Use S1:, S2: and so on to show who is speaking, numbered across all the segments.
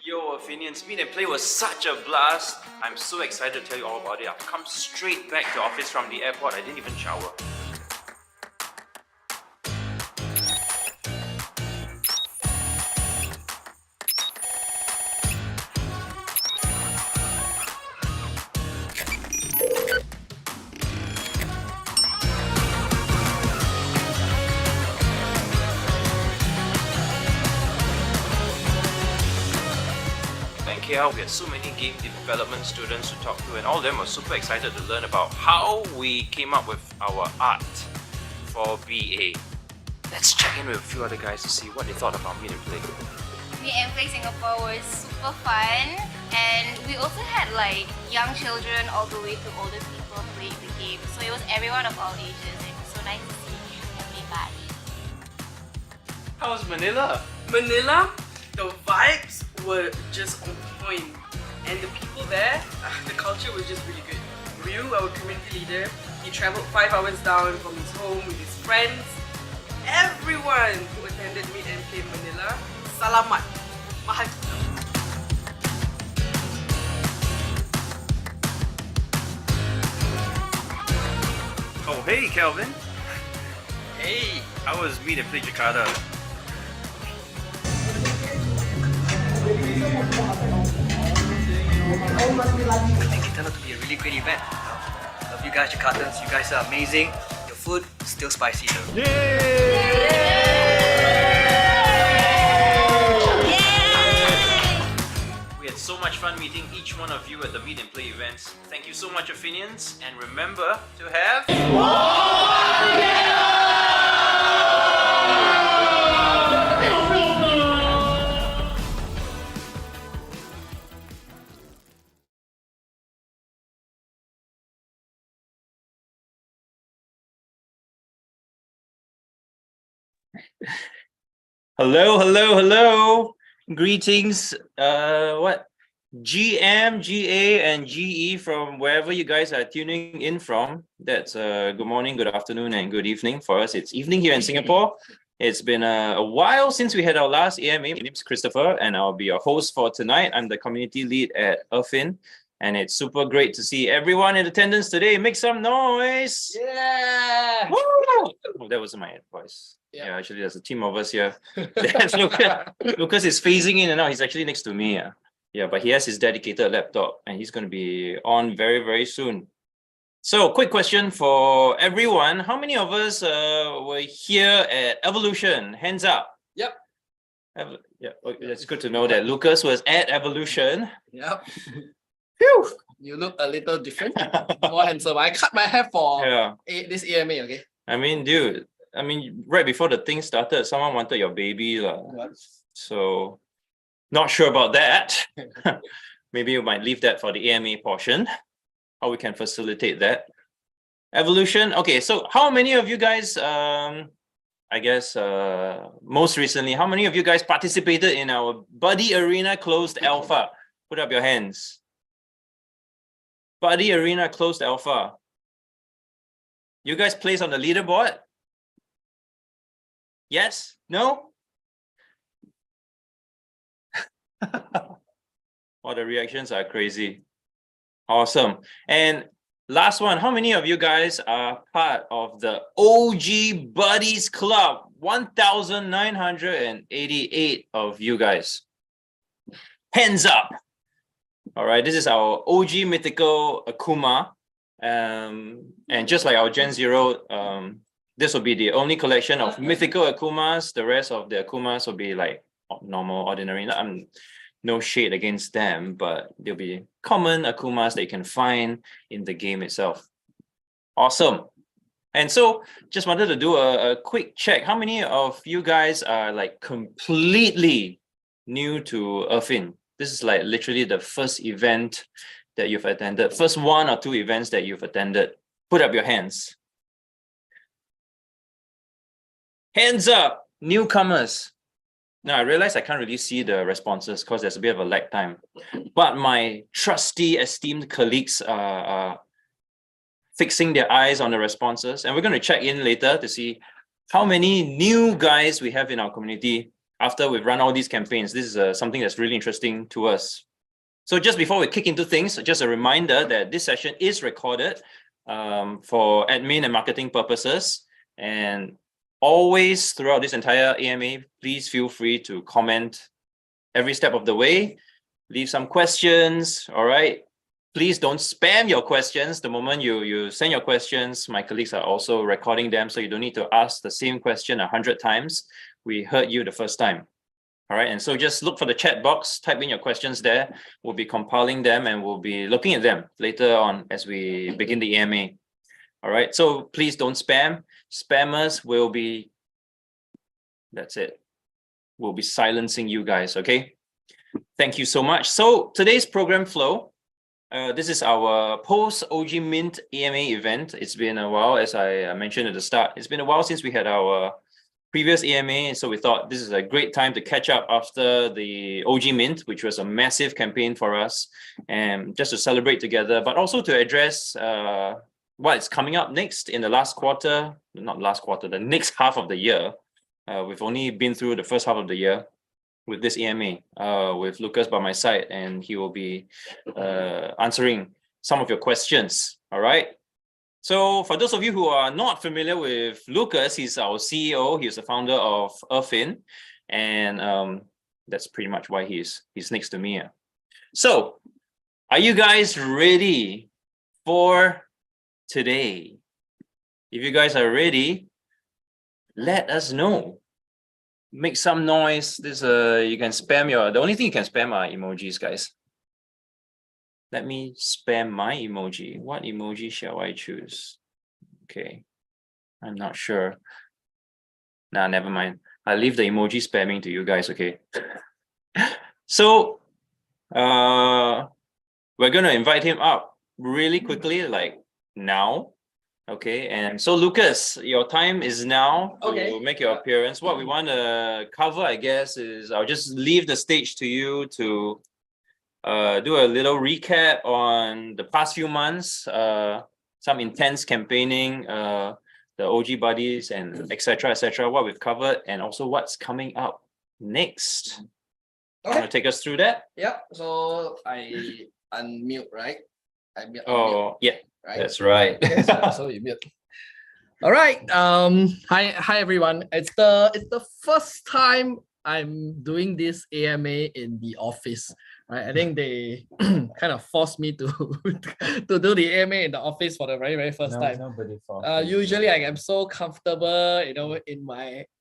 S1: Yo, Athenians, Meet and Play was such a blast. I'm so excited to tell you all about it. I've come straight back to office from the airport. I didn't even shower. KL, we had so many game development students to talk to, and all of them were super excited to learn about how we came up with our art for BA. Let's check in with a few other guys to see what they thought about Meet and Play.
S2: Meet and Play Singapore was super fun, and we also had like young children all the way to older people playing the game. So it was everyone of all ages, and it was so nice to see everybody.
S1: How was Manila?
S3: Manila, the vibes were just on point, and the people there, the culture was just really good. Ryu, our community leader, he travelled 5 hours down from his home with his friends. Everyone who attended Meet and Play Manila, salamat, mahal kita.
S1: Oh, hey Kelvin.
S3: Hey,
S1: How was Meet and Play Jakarta?
S4: I think it turned out to be a really great event. Love you guys, Jakartans. You guys are amazing. Your food still spicy though.
S1: We had so much fun meeting each one of you at the Meet and Play events. Thank you so much, Athenians, and remember to have... Hello. Greetings, GM, GA, and GE from wherever you guys are tuning in from. That's good morning, good afternoon, and good evening. For us, it's evening here in Singapore. It's been a while since we had our last AMA. My name's Christopher, and I'll be your host for tonight. I'm the community lead at Urfin, and it's super great to see everyone in attendance today. Make some noise!
S4: Yeah!
S1: Woo! Oh, that wasn't my voice. Yeah, actually, there's a team of us here. There's Lucas. Lucas is phasing in and out. He's actually next to me. Yeah, but he has his dedicated laptop, and he's going to be on very, very soon. So, quick question for everyone. How many of us were here at Evolution? Hands up.
S4: Yep.
S1: Yeah, okay, that's good to know that Lucas was at Evolution.
S4: Yep.
S1: Phew!
S4: You look a little different. More handsome. I cut my hair for this AMA, okay?
S1: I mean, dude, right before the thing started, someone wanted your baby. So, not sure about that. Maybe you might leave that for the AMA portion. How we can facilitate that. Evolution. Okay, so how many of you guys, I guess, most recently, how many of you guys participated in our Buddy Arena Closed Alpha? Put up your hands. Buddy Arena Closed Alpha. You guys placed on the leaderboard? Yes? No? Oh, the reactions are crazy. Awesome. And last one, how many of you guys are part of the OG Buddies Club? 1,988 of you guys. Hands up. All right, this is our OG mythical Akuma. And just like our Gen Zero, this will be the only collection of mythical Akumas. The rest of the Akumas will be like normal, ordinary. no shade against them, but there'll be common Akumas that you can find in the game itself. Awesome. And so just wanted to do a quick check. How many of you guys are like completely new to Earthin? This is like literally the first event that you've attended, first 1 or 2 events that you've attended. Put up your hands. Hands up, newcomers. Now I realize I can't really see the responses because there's a bit of a lag time. But my trusty, esteemed colleagues are fixing their eyes on the responses, and we're going to check in later to see how many new guys we have in our community after we've run all these campaigns. This is something that's really interesting to us. So just before we kick into things, just a reminder that this session is recorded for admin and marketing purposes. And always throughout this entire AMA, please feel free to comment every step of the way, leave some questions, all right? Please don't spam your questions. The moment you send your questions, my colleagues are also recording them, so you don't need to ask the same question 100 times. We heard you the first time. All right, and so just look for the chat box, type in your questions there. We'll be compiling them and we'll be looking at them later on as we begin the AMA. All right, so please don't spam. Spammers will be, that's it. We'll be silencing you guys, okay? Thank you so much. So today's program flow, this is our post-OG Mint AMA event. It's been a while, as I mentioned at the start. It's been a while since we had our previous AMA, so we thought this is a great time to catch up after the OG Mint, which was a massive campaign for us, and just to celebrate together, but also to address what's coming up next in the last quarter, not last quarter, the next half of the year. We've only been through the first half of the year with this AMA, with Lucas by my side, and he will be answering some of your questions, all right? So for those of you who are not familiar with Lucas, he's our CEO, he's the founder of Earthin, and that's pretty much why he's next to me. So, are you guys ready for today? If you guys are ready, let us know. Make some noise. This you can spam the only thing you can spam are emojis, guys. Let me spam my emoji. What emoji shall I choose? Okay, I'm not sure. Nah, never mind. I'll leave the emoji spamming to you guys, okay? So we're gonna invite him up really quickly, like now. Okay, and so Lucas, your time is now to make your appearance. What we want to cover, I guess, is I'll just leave the stage to you to do a little recap on the past few months, some intense campaigning, the OG buddies, and etc., what we've covered, and also what's coming up next.
S5: Okay.
S1: Want to take us through that?
S5: Yep. So I unmute, right? I mute.
S1: Oh, yeah.
S5: Right?
S1: That's right.
S5: Okay, so you mute. All right. Hi everyone. It's the first time I'm doing this AMA in the office. Right? I think they kind of forced me to to do the AMA in the office for the very first time.
S6: Nobody forced.
S5: Usually I am so comfortable,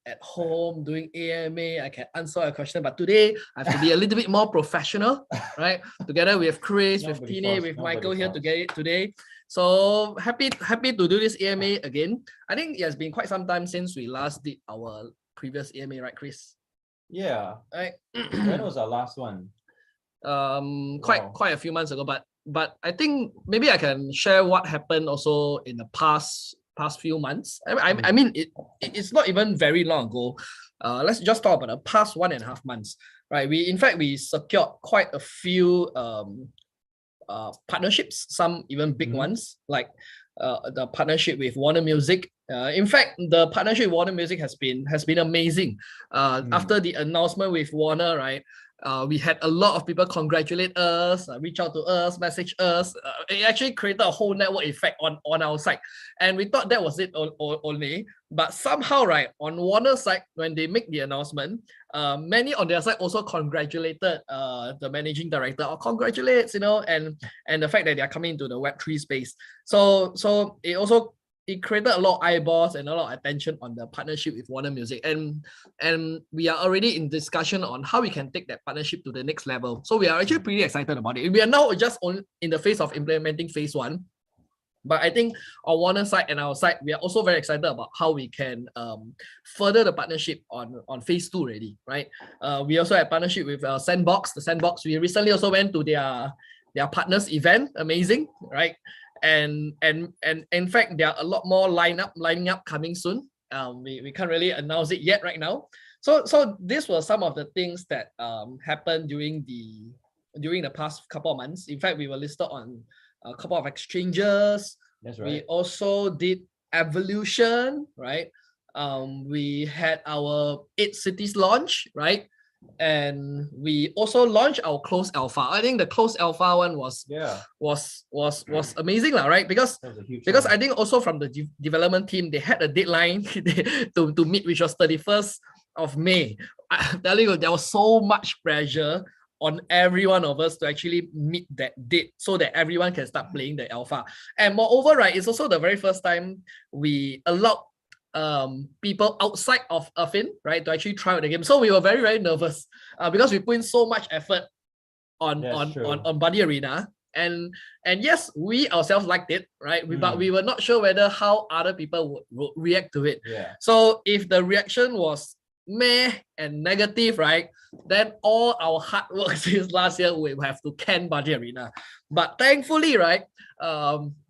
S5: at home doing AMA. I can answer a question, but today I have to be a little bit more professional, right? Together with Chris, with Tine, with Michael here today. So happy to do this AMA again. I think it has been quite some time since we last did our previous AMA, right, Chris?
S6: Yeah.
S5: Right.
S6: When was our last one?
S5: Quite a few months ago, but I think maybe I can share what happened also in the past few months. I mean it's not even very long ago. Let's just talk about the past 1.5 months, right? We secured quite a few partnerships, some even big ones, like the partnership with Warner Music. In fact, the partnership with Warner Music has been amazing. After the announcement with Warner, right? We had a lot of people congratulate us, reach out to us, message us. It actually created a whole network effect on our side. And we thought that was it only. But somehow, right, on Warner's side, when they make the announcement, many on their side also congratulated the managing director, or congratulates, and the fact that they are coming into the Web3 space. So it it created a lot of eyeballs and a lot of attention on the partnership with Warner Music, and we are already in discussion on how we can take that partnership to the next level. So we are actually pretty excited about it. We are now just in the phase of implementing phase 1. But I think on Warner side and our side, we are also very excited about how we can further the partnership on phase 2 already, right? We also have partnership with Sandbox. The Sandbox, we recently also went to their partners event. Amazing, right? And in fact, there are a lot more lining up coming soon. We can't really announce it yet right now. So these were some of the things that happened during the past couple of months. In fact, we were listed on a couple of exchanges.
S6: That's right.
S5: We also did Evolution, right? We had our 8 cities launch, right? And we also launched our closed alpha. I think the closed alpha one was amazing, right? Because I think also from the development team, they had a deadline to meet, which was 31st of May. I'm telling you, there was so much pressure on every one of us to actually meet that date so that everyone can start playing the alpha. And moreover, right, it's also the very first time we allowed people outside of Earthin, right, to actually try out the game. So we were very, very nervous because we put in so much effort on Buddy Arena. And yes, we ourselves liked it, right? But we were not sure whether how other people would react to it.
S6: Yeah.
S5: So if the reaction was meh and negative, right, then all our hard work since last year we have to can Buddy Arena. But thankfully, right,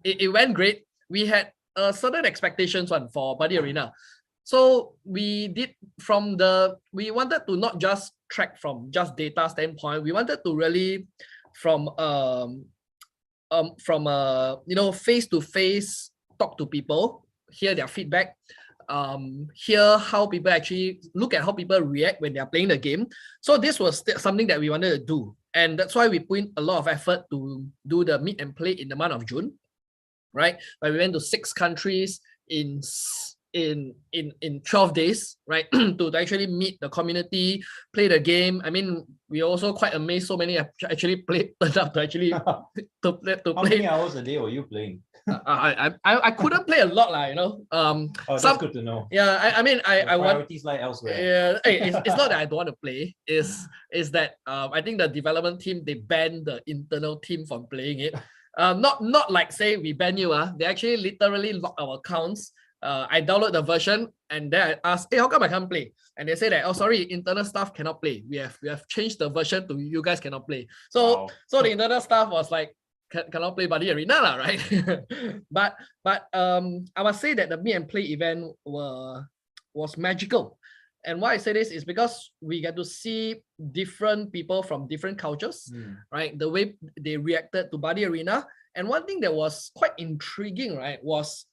S5: it went great. We had certain expectations for Buddy Arena. So we wanted to not just track from just data standpoint. We wanted to really from face to face talk to people, hear their feedback, hear how people actually look at how people react when they are playing the game. So this was something that we wanted to do, and that's why we put in a lot of effort to do the meet and play in the month of June, right? But we went to 6 countries in 12 days, right? To actually meet the community, play the game. I mean, we are also quite amazed so many actually turned up to actually to play.
S6: How many hours a day were you playing?
S5: I couldn't play a lot, you know.
S6: That's good to know.
S5: Yeah, I mean, I want
S6: priorities lie elsewhere.
S5: Yeah, it's not that I don't want to play. Is that I think the development team, they banned the internal team from playing it. Not like say we ban you. They actually literally lock our accounts. I download the version and then I ask, hey, how come I can't play? And they say that, oh, sorry, internal staff cannot play. We have changed the version to you guys cannot play. So
S6: Wow.
S5: So the internal staff was like, cannot play Buddy Arena, right? but I must say that the meet and play event was magical. And why I say this is because we get to see different people from different cultures, right? The way they reacted to Buddy Arena. And one thing that was quite intriguing, right, was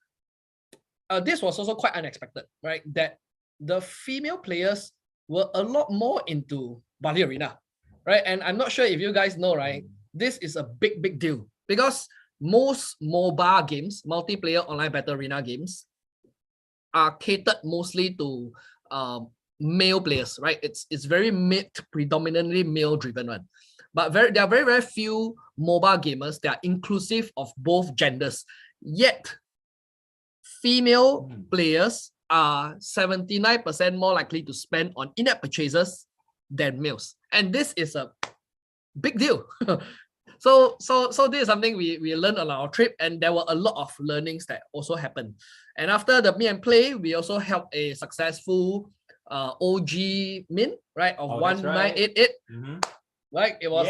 S5: this was also quite unexpected, right? That the female players were a lot more into Buddy Arena, right? And I'm not sure if you guys know, right? This is a big deal because most mobile games, multiplayer online battle arena games, are catered mostly to male players, right? It's very predominantly male driven one. But there are very few mobile gamers that are inclusive of both genders. Yet female players are 79% more likely to spend on in-app purchases than males. And this is a big deal. So this is something we learned on our trip, and there were a lot of learnings that also happened. And after the meet and play, we also held a successful OG min, right, of 1988. Right, it was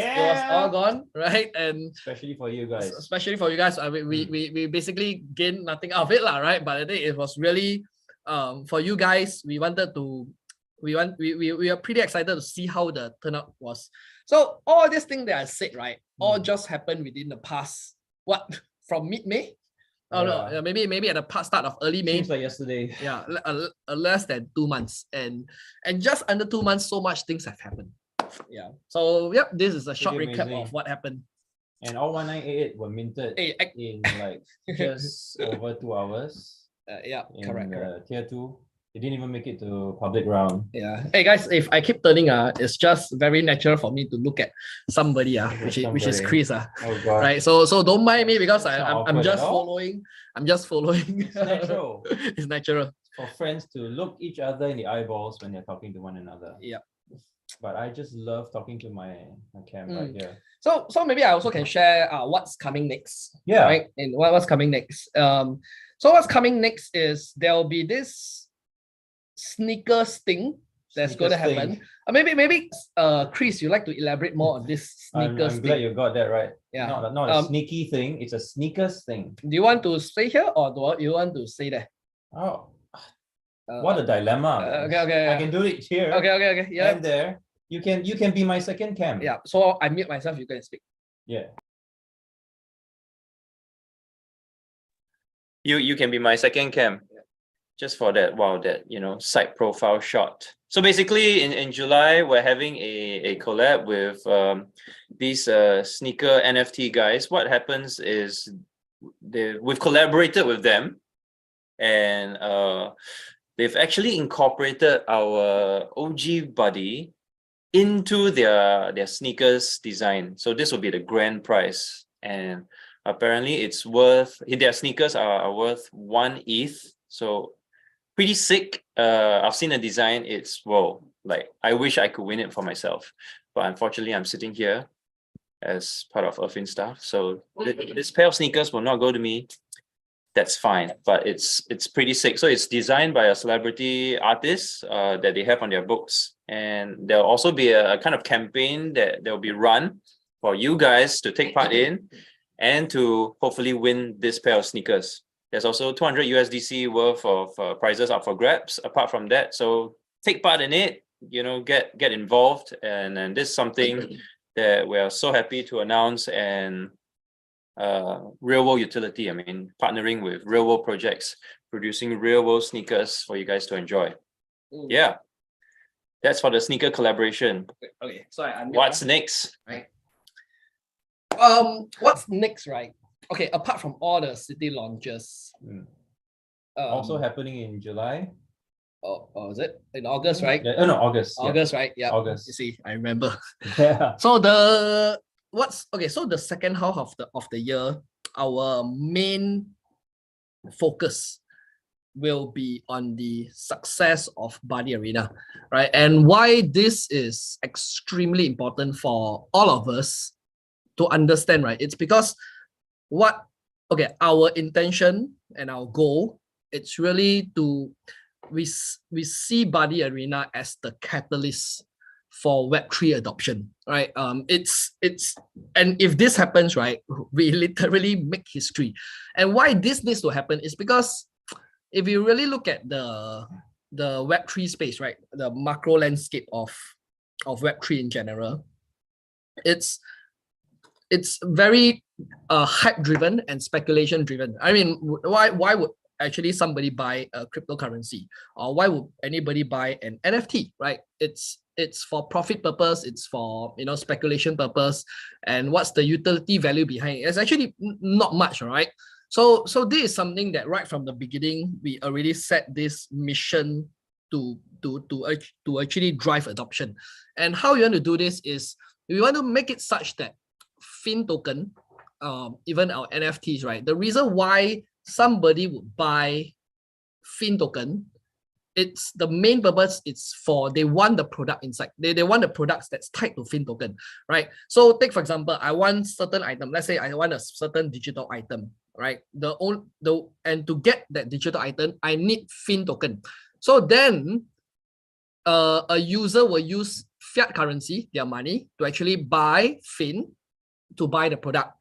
S5: all gone, right? And
S6: especially for you guys.
S5: We basically gained nothing out of it, right? But I think it was really for you guys. We are pretty excited to see how the turnout was. So all these things that I said, right, all just happened within the past from mid-May. Oh no, maybe at the start of early May.
S6: Seems like yesterday.
S5: Yeah, less than 2 months, and just under 2 months, so much things have happened. Yeah. So yep, this is a short recap of what happened.
S6: And all 1988 were minted in like just over 2 hours.
S5: Yeah, correct.
S6: Tier 2. It didn't even make it to public round.
S5: Yeah. Hey guys, if I keep turning, it's just very natural for me to look at somebody, which is Chris.
S6: Oh god.
S5: Right. So don't mind me because
S6: It's not
S5: I'm
S6: awkward
S5: just
S6: at all.
S5: following. I'm just following.
S6: It's natural
S5: It's natural.
S6: for friends to look each other in the eyeballs when they're talking to one another.
S5: Yeah.
S6: But I just love talking to my cam right here.
S5: So maybe I also can share what's coming next.
S6: Yeah.
S5: Right. And what's coming next. So what's coming next is there'll be this sneakers thing that's going to
S6: Sneakers
S5: happen.
S6: thing.
S5: Maybe Chris, you'd like to elaborate more on this sneakers
S6: I'm glad
S5: thing.
S6: you got that right.
S5: Yeah.
S6: Not a sneaky thing, it's a sneakers thing.
S5: Do you want to stay here or do you want to stay there?
S6: Oh, what a dilemma.
S5: Okay.
S6: I can do it here
S5: Okay. Yeah.
S6: and there. You can be my second cam.
S5: Yeah. So I mute myself, you can speak.
S6: Yeah.
S1: You can be my second cam. Just for that, wow, that side profile shot. So basically in July, we're having a collab with these sneaker NFT guys. What happens is we've collaborated with them, and they've actually incorporated our OG buddy into their sneakers design. So this will be the grand prize, and apparently their sneakers are worth 1 ETH. So pretty sick. I've seen the design. It's like I wish I could win it for myself, but unfortunately I'm sitting here as part of Earthin staff. So this pair of sneakers will not go to me. That's fine, but it's pretty sick. So it's designed by a celebrity artist that they have on their books, and there'll also be a kind of campaign that will be run for you guys to take part in and to hopefully win this pair of sneakers. There's also 200 USDC worth of prizes up for grabs apart from that. So take part in it, get involved. And this is something that we are so happy to announce, and real world utility. I mean, partnering with real world projects, producing real world sneakers for you guys to enjoy. Yeah. That's for the sneaker collaboration.
S5: Okay. So
S1: What's next?
S5: Right. What's next, right? Okay, apart from all the city launches.
S6: Also happening in July.
S5: Oh, is it in August, right?
S6: Yeah, no, August.
S5: August, right? Yeah.
S6: August.
S5: You see, I remember.
S6: Yeah.
S5: So so the second half of the year, our main focus will be on the success of Body Arena, right? And why this is extremely important for all of us to understand, right? It's because our intention and our goal, it's really we see Body Arena as the catalyst for Web3 adoption, right? It's and if this happens, right, we literally make history. And why this needs to happen is because if you really look at the Web3 space, right, the macro landscape of Web3 in general, it's very hype driven and speculation driven. I mean, why would actually somebody buy a cryptocurrency, or why would anybody buy an NFT, right? It's for profit purpose, it's for speculation purpose, and what's the utility value behind it? It's actually not much, right? So this is something that right from the beginning we already set this mission to actually drive adoption. And how you want to do this is we want to make it such that Fin token, even our NFTs, right? The reason why somebody would buy Fin token, it's the main purpose. It's for they want the product inside. They want the products that's tied to Fin token, right? So take for example, I want certain item. Let's say I want a certain digital item, right? And to get that digital item, I need Fin token. So then, a user will use fiat currency, their money, to actually buy Fin to buy the product.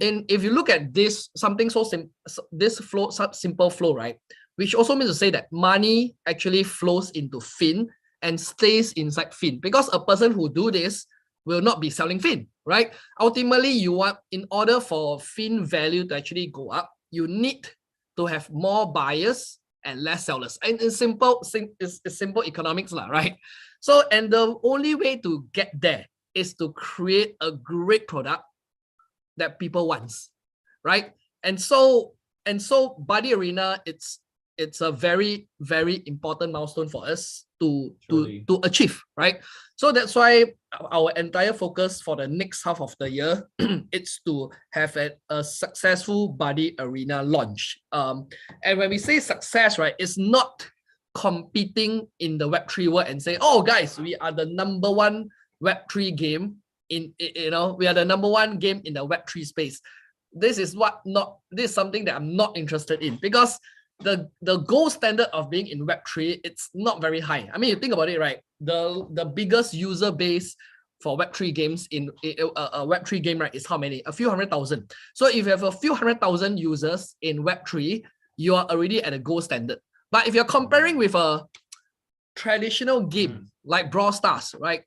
S5: And if you look at this, something simple flow, right? Which also means to say that money actually flows into Fin and stays inside Fin, because a person who do this will not be selling Fin, right? Ultimately, in order for Fin value to actually go up, you need to have more buyers and less sellers. And it's simple economics, right? So, and the only way to get there is to create a great product that people want, right? And so Body Arena, it's it's a very, very important milestone for us to
S6: Surely.
S5: achieve, right? So that's why our entire focus for the next half of the year it's to have a successful Buddy Arena launch. And when we say success, right, it's not competing in the Web3 world and say, oh guys, we are the number one Web3 game we are the number one game in the Web3 space. This is something that I'm not interested in, because the gold standard of being in Web3, it's not very high. I mean, you think about it, right? The biggest user base for Web3 games in a Web3 game, right, is how many? A few 100,000. So if you have a few 100,000 users in Web3, you are already at a gold standard. But if you're comparing with a traditional game like Brawl Stars, right?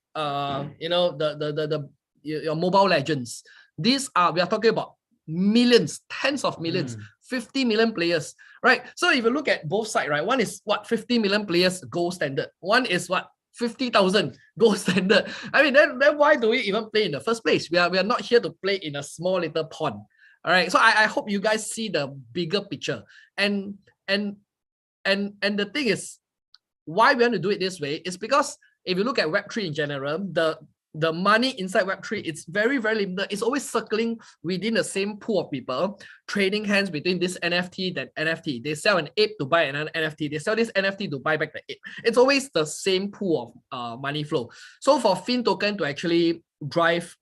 S5: Your Mobile Legends. We are talking about millions, tens of millions, 50 million players, right? So if you look at both sides, right, one is 50 million players gold standard. One is 50,000 gold standard. I mean, then why do we even play in the first place? We are not here to play in a small little pond. All right. So I hope you guys see the bigger picture. And the thing is, why we want to do it this way is because if you look at Web3 in general, the money inside Web3, it's very, very limited. It's always circling within the same pool of people, trading hands between this NFT, that NFT. They sell an ape to buy another NFT. They sell this NFT to buy back the ape. It's always the same pool of money flow. So for Fin token to actually drive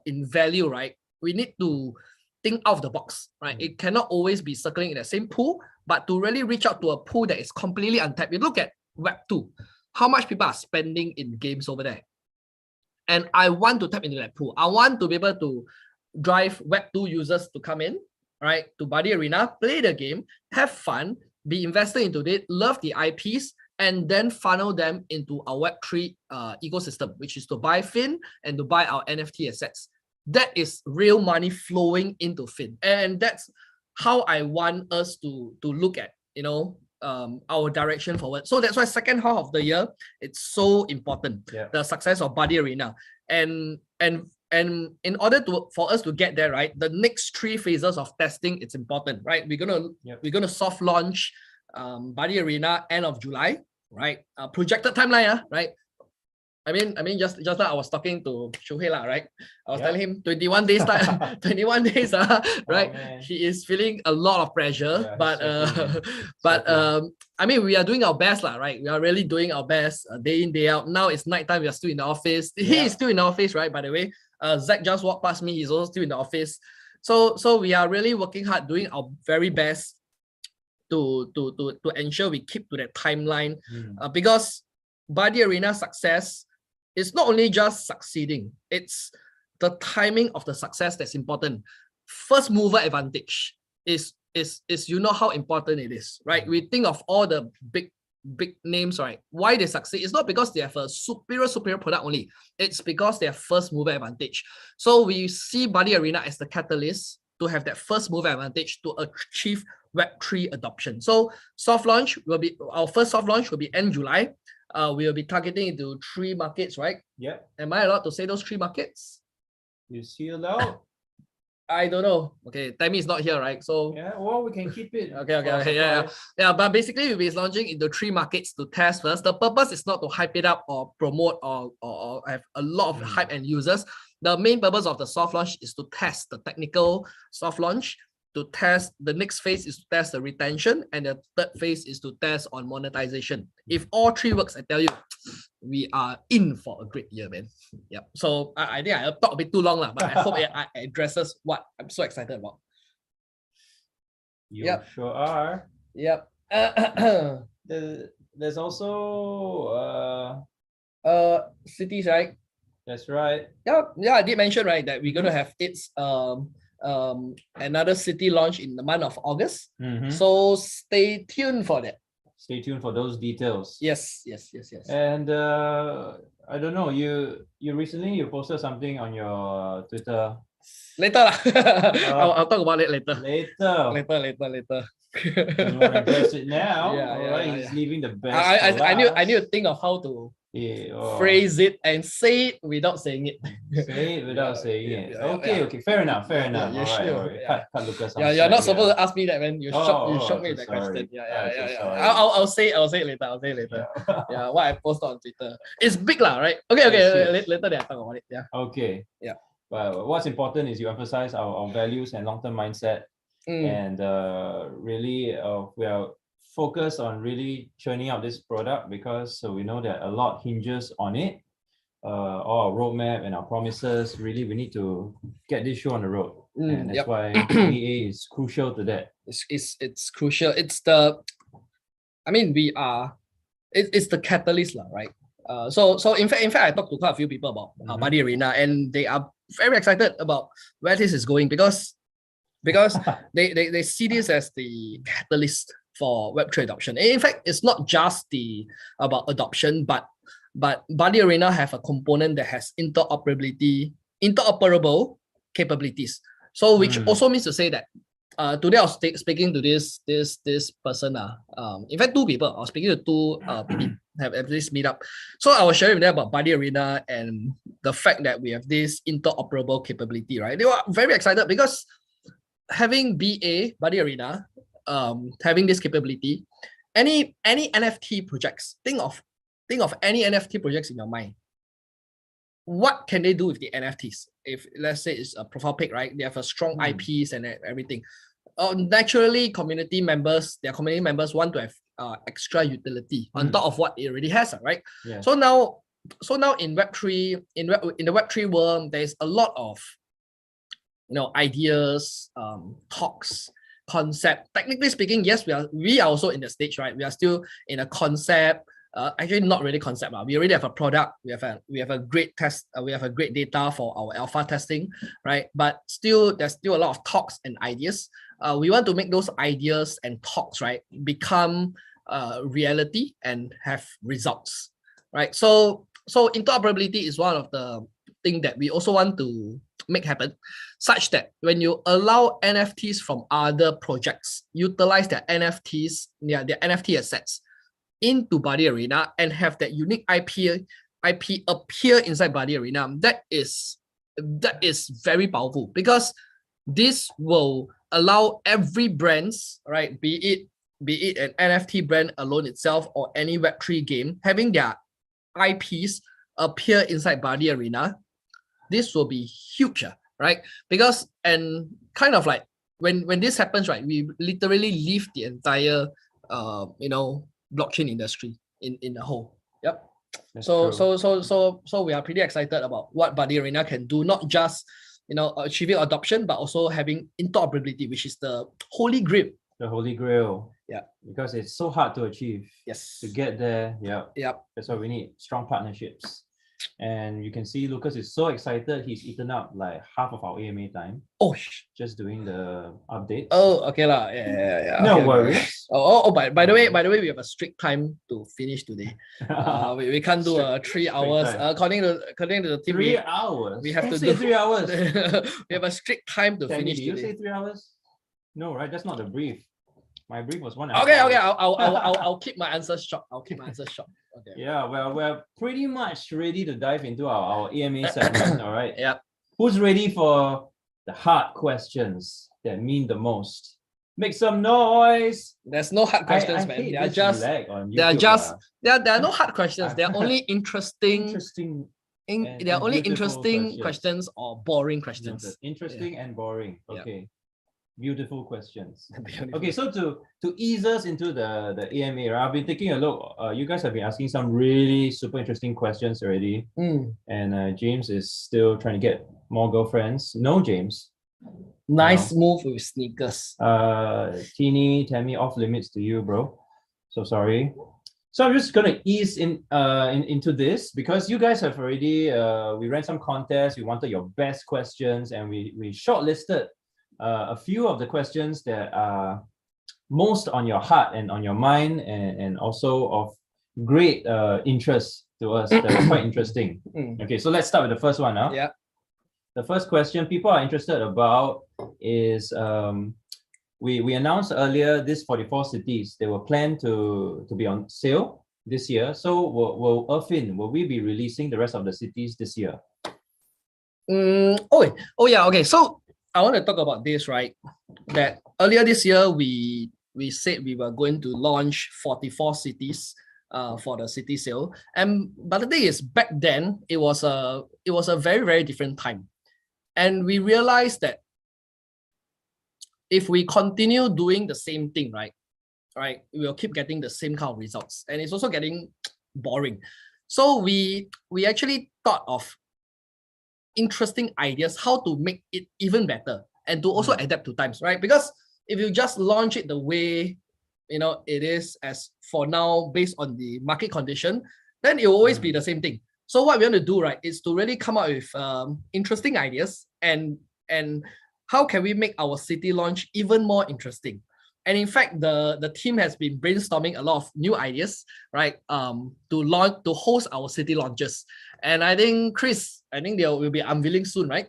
S5: in value, right, we need to think out of the box, right? It cannot always be circling in the same pool, but to really reach out to a pool that is completely untapped. You look at Web2, how much people are spending in games over there. And I want to tap into that pool. I want to be able to drive Web2 users to come in, right, to Buddy Arena, play the game, have fun, be invested into it, love the IPs, and then funnel them into our Web3 ecosystem, which is to buy Fin and to buy our NFT assets. That is real money flowing into Fin. And that's how I want us to look at, our direction forward. So that's why second half of the year, it's so important, the success of Buddy Arena. And in order for us to get there, right, the next 3 phases of testing, it's important, right? We're gonna soft launch Buddy Arena end of July, right? Projected timeline, right? I mean, just now I was talking to Shohei, right? I was telling him 21 days, 21 days, right?
S6: Oh,
S5: he is feeling a lot of pressure,
S6: Yeah,
S5: but I mean, we are doing our best, right? We are really doing our best day in, day out. Now it's nighttime, we are still in the office. He is still in the office, right? By the way, Zach just walked past me. He's also still in the office. So we are really working hard, doing our very best to ensure we keep to that timeline, because Buddy Arena success is not only just succeeding, it's the timing of the success that's important. First mover advantage is how important it is, right? We think of all the big names, right? Why they succeed? It's not because they have a superior product only. It's because they have first mover advantage. So we see Buddy Arena as the catalyst to have that first mover advantage to achieve Web3 adoption. So our first soft launch will be end July. We will be targeting into 3 markets, right?
S6: Yeah.
S5: Am I allowed to say those 3 markets?
S6: You see allowed?
S5: I don't know. Okay, Tammy is not here, right? So
S6: Yeah, well, we can keep it.
S5: Okay, yeah. But basically, we'll be launching into 3 markets to test first. The purpose is not to hype it up or promote or have a lot of hype and users. The main purpose of the soft launch is to test the technical soft launch. To test the next phase is to test the retention, and the third phase is to test on monetization. If all 3 works, I tell you, we are in for a great year, man. Yep. So I think I talked a bit too long, but I hope it addresses what I'm so excited about.
S6: You sure are.
S5: Yep.
S6: There's also
S5: Cities, right?
S6: that's right.
S5: Yeah, I did mention, right, that we're gonna have another city launch in the month of August. So stay tuned for that.
S6: Stay tuned for those details.
S5: Yes.
S6: And I don't know, you recently posted something on your Twitter.
S5: Later. I'll talk about it later. Later.
S6: You want to address it now?
S5: Yeah,
S6: All right,
S5: yeah.
S6: he's leaving the best.
S5: I need to think of how to phrase it and say it without saying it.
S6: Say it without saying it.
S5: yeah,
S6: Okay,
S5: yeah.
S6: okay, fair enough, fair enough.
S5: yeah,
S6: All right,
S5: sure,
S6: all right.
S5: yeah.
S6: Cut Lucas some
S5: Yeah, you're not
S6: slack
S5: supposed
S6: here.
S5: to ask me that, man. You shocked me with that question. Yeah,
S6: I'm so
S5: yeah.
S6: sorry.
S5: I'll say it later. I'll say it later.
S6: Yeah.
S5: Yeah, what I post on Twitter. It's big lah, right? Okay,
S6: Yes.
S5: later they talk about it. Yeah.
S6: Okay.
S5: Yeah.
S6: But what's important is you emphasize our values and long-term mindset, and really we are focused on really churning out this product because we know that a lot hinges on it. Our roadmap and our promises. Really, we need to get this show on the road, and that's why VA is crucial to that.
S5: It's crucial. It's the, I mean, it's the catalyst lah, right? So in fact, I talked to quite a few people about Buddy Arena, and they are very excited about where this is going because they see this as the catalyst for Web3 adoption. And in fact, it's not just about adoption, but Buddy Arena have a component that has interoperable capabilities. So which also means to say that today I was speaking to this person. In fact, two people. I was speaking to two have this meetup. So I was sharing with them about Buddy Arena and the fact that we have this interoperable capability, right? They were very excited because having Buddy Arena, having this capability, any NFT projects, think of any NFT projects in your mind. What can they do with the NFTs? If let's say it's a profile pic, right? They have a strong IPs and everything. Naturally, their community members want to have extra utility on top of what it already has, right?
S6: Yeah.
S5: So now in Web3, in the Web3 world, there's a lot of ideas, talks, concept. Technically speaking, yes, we are also in the stage, right? We are still in a concept. Actually, not really concept. We already have a product. We have a great test. We have a great data for our alpha testing, right? But still, there's still a lot of talks and ideas. We want to make those ideas and talks, right, become reality and have results, right? So interoperability is one of the things that we also want to make happen, such that when you allow NFTs from other projects utilize their NFTs, their NFT assets into Buddy Arena and have that unique IP appear inside Buddy Arena, that is very powerful because this will allow every brands, right, be it an NFT brand alone itself or any Web3 game, having their IPs appear inside Buddy Arena. This will be huge, right? Because, and kind of like when this happens, right, we literally leave the entire blockchain industry in the whole. Yep. So we are pretty excited about what Buddy Arena can do, not just achieving adoption, but also having interoperability, which is the holy grail.
S6: The holy grail.
S5: Yeah.
S6: Because it's so hard to achieve.
S5: Yes.
S6: To get there. Yeah.
S5: Yep.
S6: That's why we need strong partnerships. And you can see Lucas is so excited. He's eaten up like half of our AMA time.
S5: Oh,
S6: just doing the updates.
S5: Oh, okay lah. Yeah.
S6: No
S5: okay,
S6: worries.
S5: Okay. Oh, by the way, we have a strict time to finish today. We can't do 3 hours. According to the team.
S6: 3 hours.
S5: We have
S6: Who
S5: to
S6: say
S5: do
S6: 3 hours.
S5: We have a strict time to finish
S6: did you
S5: today.
S6: say 3 hours? No, right? That's not the brief. My brief was 1 hour.
S5: Okay. I'll keep my answers short. Okay.
S6: Yeah, well, we're pretty much ready to dive into our AMA segment. All right.
S5: Yeah.
S6: Who's ready for the hard questions that mean the most? Make some noise.
S5: There's no hard questions, man.
S6: Hate
S5: They are
S6: this
S5: just
S6: lag on
S5: they are
S6: YouTube,
S5: just there are no hard questions. They are only
S6: interesting.
S5: they are only interesting questions or boring questions.
S6: Interesting and boring. Okay.
S5: Yeah.
S6: Beautiful questions. Okay, so to ease us into the AMA, right, I've been taking a look. You guys have been asking some really super interesting questions already. And James is still trying to get more girlfriends. No, James.
S5: Nice move with sneakers.
S6: Teeny, Tammy, off limits to you, bro. So sorry. So I'm just gonna ease into this because you guys have already we ran some contests. We wanted your best questions, and we shortlisted a few of the questions that are most on your heart and on your mind, and also of great interest to us. That was quite interesting. Okay, so let's start with the first one now.
S5: Yeah.
S6: The first question people are interested about is we announced earlier these 44 cities. They were planned to be on sale this year. So will Irfin, will we be releasing the rest of the cities this year?
S5: Oh yeah, okay. So I want to talk about this, right? That earlier this year we said we were going to launch 44 cities for the city sale. But the thing is, back then it was a very, very different time. And we realized that if we continue doing the same thing, right, we'll keep getting the same kind of results. And it's also getting boring. So we actually thought of interesting ideas how to make it even better and to also adapt to times, right? Because if you just launch it the way it is as for now based on the market condition, then it will always be the same thing. So what we want to do, right, is to really come up with interesting ideas and how can we make our city launch even more interesting. And in fact, the team has been brainstorming a lot of new ideas, right? To host our city launches. And I think Chris, they will be unveiling soon, right?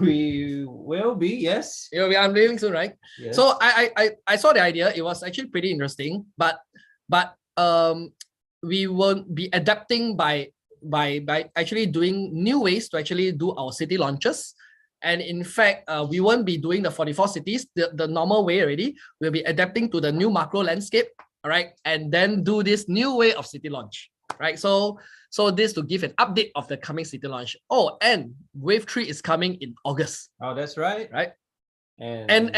S6: We will be, yes.
S5: It will be unveiling soon, right?
S6: Yes.
S5: So I saw the idea. It was actually pretty interesting, but we will be adapting by actually doing new ways to actually do our city launches. And in fact, we won't be doing the 44 cities the normal way already. We'll be adapting to the new macro landscape, all right? And then do this new way of city launch, right? So this to give an update of the coming city launch. Oh, and Wave 3 is coming in August.
S6: Oh, that's right.
S5: Right?
S6: And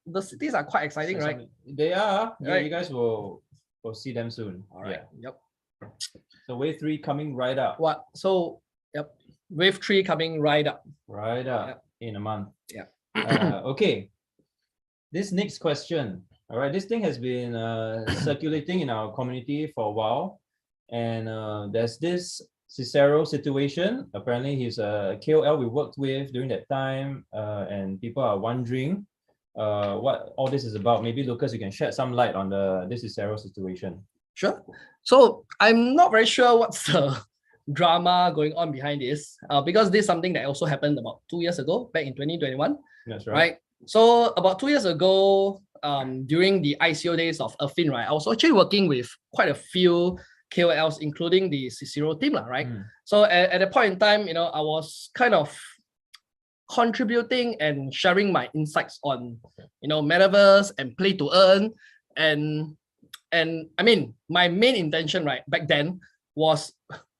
S5: the cities are quite exciting, right?
S6: They are. Yeah,
S5: Right.
S6: you guys will see them soon.
S5: All right.
S6: Yeah.
S5: Yep.
S6: So Wave 3 coming right up.
S5: What? So, yep. Wave 3 coming right up.
S6: Right up in a month.
S5: Yeah.
S6: Okay. This next question. All right. This thing has been circulating in our community for a while. And there's this Cicero situation. Apparently, he's a KOL we worked with during that time. And people are wondering what all this is about. Maybe Lucas, you can shed some light on this Cicero situation.
S5: Sure. So I'm not very sure what's the drama going on behind this, because this is something that also happened about 2 years ago, back in 2021.
S6: That's right.
S5: Right. So about 2 years ago, during the ICO days of Irfin, right, I was actually working with quite a few KOLs, including the Cicero team, right? So at a point in time, I was kind of contributing and sharing my insights on, metaverse and play to earn, and I mean, my main intention, right, back then was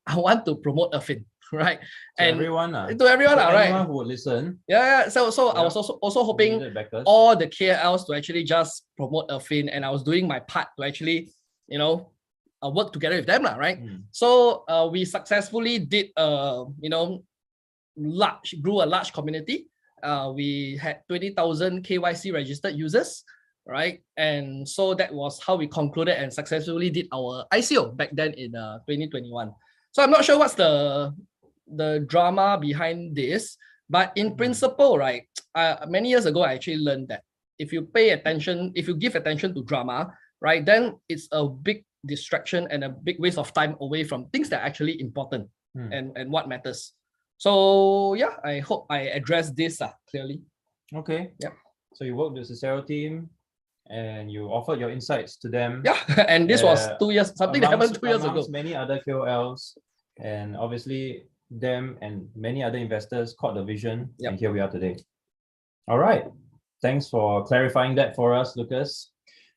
S5: I want to promote Irfin, right?
S6: To
S5: and
S6: everyone,
S5: to everyone, right?
S6: Anyone who would listen.
S5: Yeah. So I was also hoping all the KLs to actually just promote Irfin, and I was doing my part to actually, work together with them, right? So we successfully did grew a large community. We had 20,000 KYC registered users, right? And so that was how we concluded and successfully did our ICO back then in 2021. So I'm not sure what's the drama behind this, but in principle, right, many years ago, I actually learned that if you give attention to drama, right, then it's a big distraction and a big waste of time away from things that are actually important and what matters. So yeah, I hope I addressed this clearly.
S6: Okay.
S5: Yep.
S6: So you worked with the Cicero team and you offered your insights to them.
S5: Yeah, and this was 2 years, something that happened 2 years ago.
S6: Many other KOLs, and obviously them and many other investors caught the vision, and here we are today. All right. Thanks for clarifying that for us, Lucas.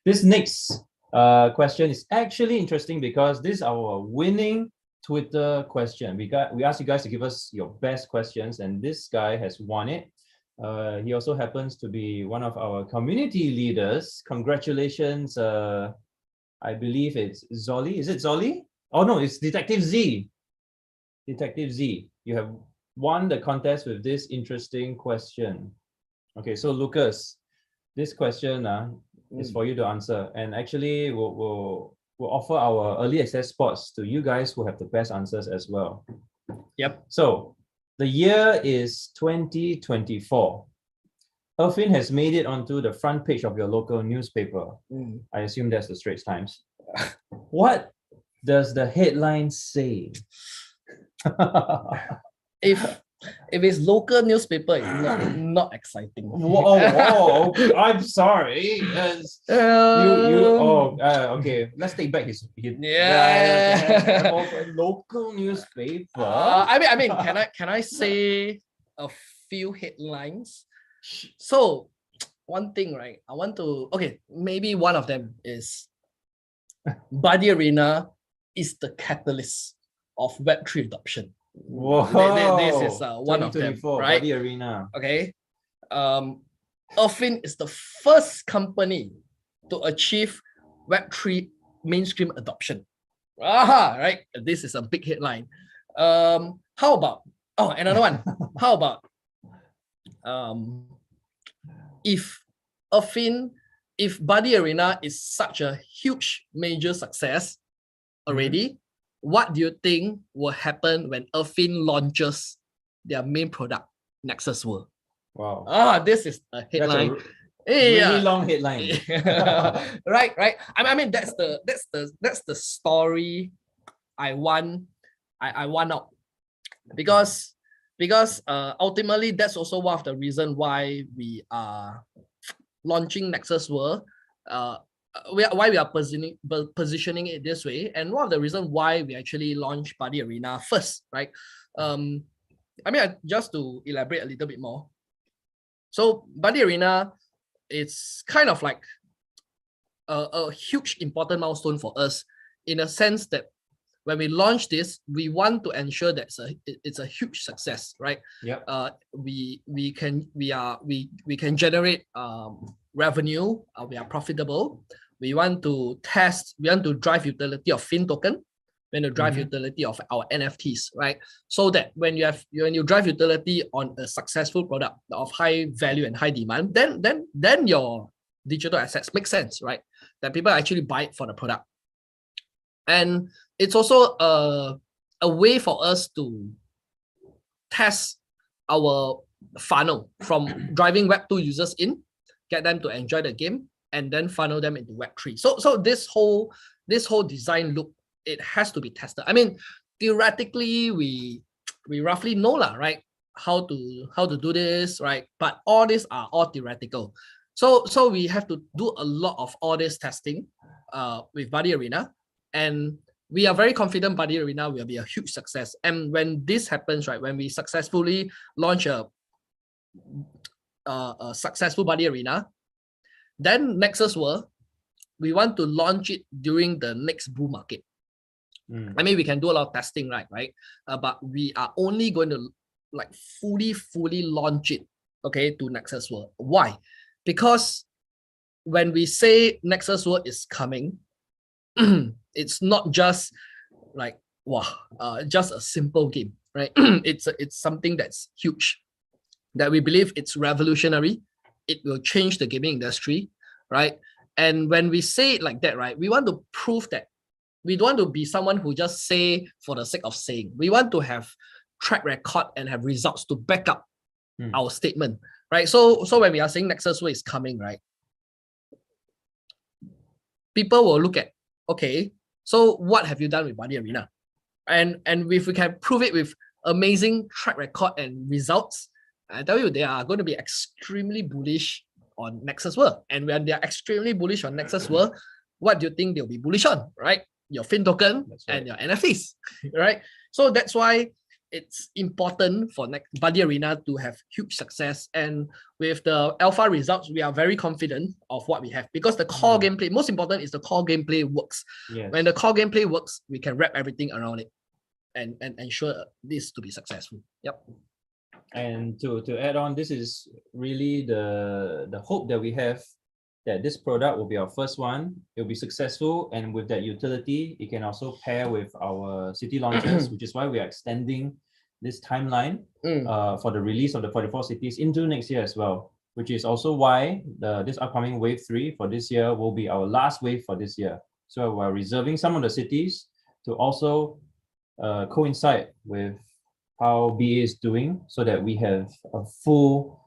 S6: This next question is actually interesting because this is our winning Twitter question. We asked you guys to give us your best questions, and this guy has won it. He also happens to be one of our community leaders. Congratulations. I believe it's Zolly. Is it Zolly? Oh no, it's Detective Z. Detective Z, you have won the contest with this interesting question. Okay, so Lucas, this question is for you to answer, and actually we'll offer our early access spots to you guys who have the best answers as well.
S5: Yep.
S6: So the year is 2024. Irfin has made it onto the front page of your local newspaper. I assume that's the Straits Times. What does the headline say?
S5: If If it's local newspaper, it's not exciting.
S6: Whoa, okay, I'm sorry. Okay. Let's take back his
S5: Yeah.
S6: local newspaper.
S5: I mean, can I say a few headlines? So, one thing, right? I want to maybe one of them is Buddy Arena is the catalyst of Web3 adoption.
S6: Whoa,
S5: This is one of them, right?
S6: Buddy Arena.
S5: Okay. Irvin is the first company to achieve Web3 mainstream adoption. Right? This is a big headline. How about another one? How about if Buddy Arena is such a huge major success already, what do you think will happen when Irvin launches their main product, NEXUS World?
S6: Wow.
S5: This is a headline.
S6: Really long headline.
S5: right. I mean that's the story I want out, because ultimately that's also one of the reasons why we are launching NEXUS World. Why we are positioning it this way, and one of the reasons why we actually launched Buddy Arena first, right? I mean, just to elaborate a little bit more. So Buddy Arena, it's kind of like a huge important milestone for us, in a sense that when we launch this, we want to ensure that it's a huge success, right?
S6: Yep.
S5: We can generate revenue. We are profitable. We want to drive utility of Fin token. We want to drive utility of our NFTs, right? So that when you drive utility on a successful product of high value and high demand, then your digital assets make sense, right? That people actually buy it for the product. And it's also a way for us to test our funnel from driving Web2 users in, get them to enjoy the game, and then funnel them into Web3. So this whole design loop, it has to be tested. I mean, theoretically, we roughly know right, how to do this, right? But all these are all theoretical. So we have to do a lot of all this testing with Buddy Arena. And we are very confident Buddy Arena will be a huge success. And when this happens, right, when we successfully launch a successful Buddy Arena, then NEXUS World, we want to launch it during the next bull market. I mean, we can do a lot of testing, right? But we are only going to like fully launch it, okay, to NEXUS World. Why? Because when we say NEXUS World is coming, it's not just like just a simple game, right? It's something that's huge, that we believe it's revolutionary. It will change the gaming industry, right? And when we say it like that, right, we want to prove that we don't want to be someone who just say for the sake of saying. We want to have track record and have results to back up our statement, right? So when we are saying NEXUS World is coming, right, people will look at, okay, so what have you done with Buddy Arena? And if we can prove it with amazing track record and results, I tell you, they are going to be extremely bullish on NEXUS World. And when they are extremely bullish on NEXUS World, what do you think they'll be bullish on, right? Your Fin token and your NFTs, right? So that's why it's important for Buddy Arena to have huge success. And with the alpha results, we are very confident of what we have, because the core gameplay, most important is the core gameplay works.
S6: Yes.
S5: When the core gameplay works, we can wrap everything around it and ensure this to be successful. Yep.
S6: And to add on, this is really the hope that we have, that this product will be our first one. It will be successful, and with that utility, it can also pair with our city launches, which is why we are extending this timeline for the release of the 44 cities into next year as well, which is also why this upcoming wave 3 for this year will be our last wave for this year. So we're reserving some of the cities to also coincide with how BA is doing, so that we have a full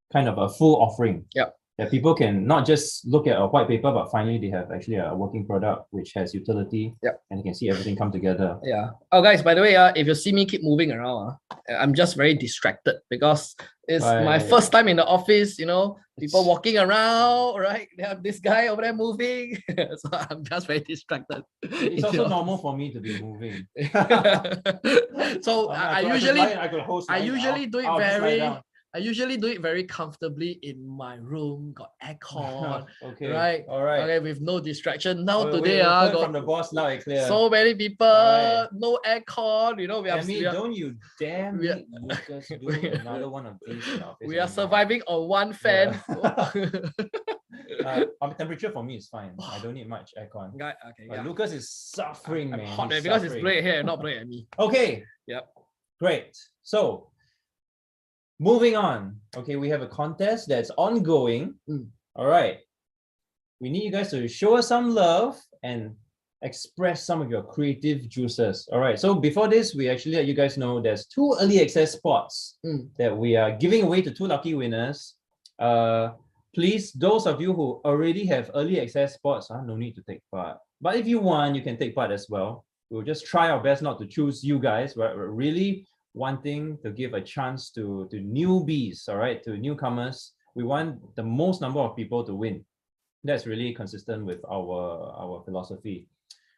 S6: offering.
S5: Yep.
S6: that people can not just look at a white paper, but finally they have actually a working product which has utility.
S5: Yep.
S6: And you can see everything come together.
S5: Yeah. Oh, guys, by the way, if you see me keep moving around, I'm just very distracted because it's my first time in the office, people walking around, right? They have this guy over there moving. So I'm just very distracted.
S6: It's also normal for me to be moving.
S5: So I usually do it
S6: very.
S5: I usually do it very comfortably in my room, got aircon,
S6: Okay.
S5: right?
S6: All right.
S5: Okay, with no distraction. Now today,
S6: got
S5: got
S6: from the boss loud and clear.
S5: so many people,
S6: Right.
S5: no aircon.
S6: Don't you dare make Lucas do another one of these in the office
S5: We are
S6: anymore.
S5: surviving on one fan.
S6: Temperature for me is fine. I don't need much aircon.
S5: Okay,
S6: But
S5: yeah.
S6: Lucas is suffering,
S5: I'm
S6: man.
S5: hot,
S6: He's
S5: because it's
S6: suffering.
S5: blowing here, not blowing at me.
S6: Okay.
S5: Yep.
S6: Great. So, moving on. Okay, we have a contest that's ongoing. All right. We need you guys to show us some love and express some of your creative juices. All right. So before this, we actually let you guys know there's 2 early access spots that we are giving away to 2 lucky winners. Please, those of you who already have early access spots, no need to take part. But if you want, you can take part as well. We'll just try our best not to choose you guys. We're really wanting to give a chance to newbies, all right, to newcomers. We want the most number of people to win. That's really consistent with our philosophy.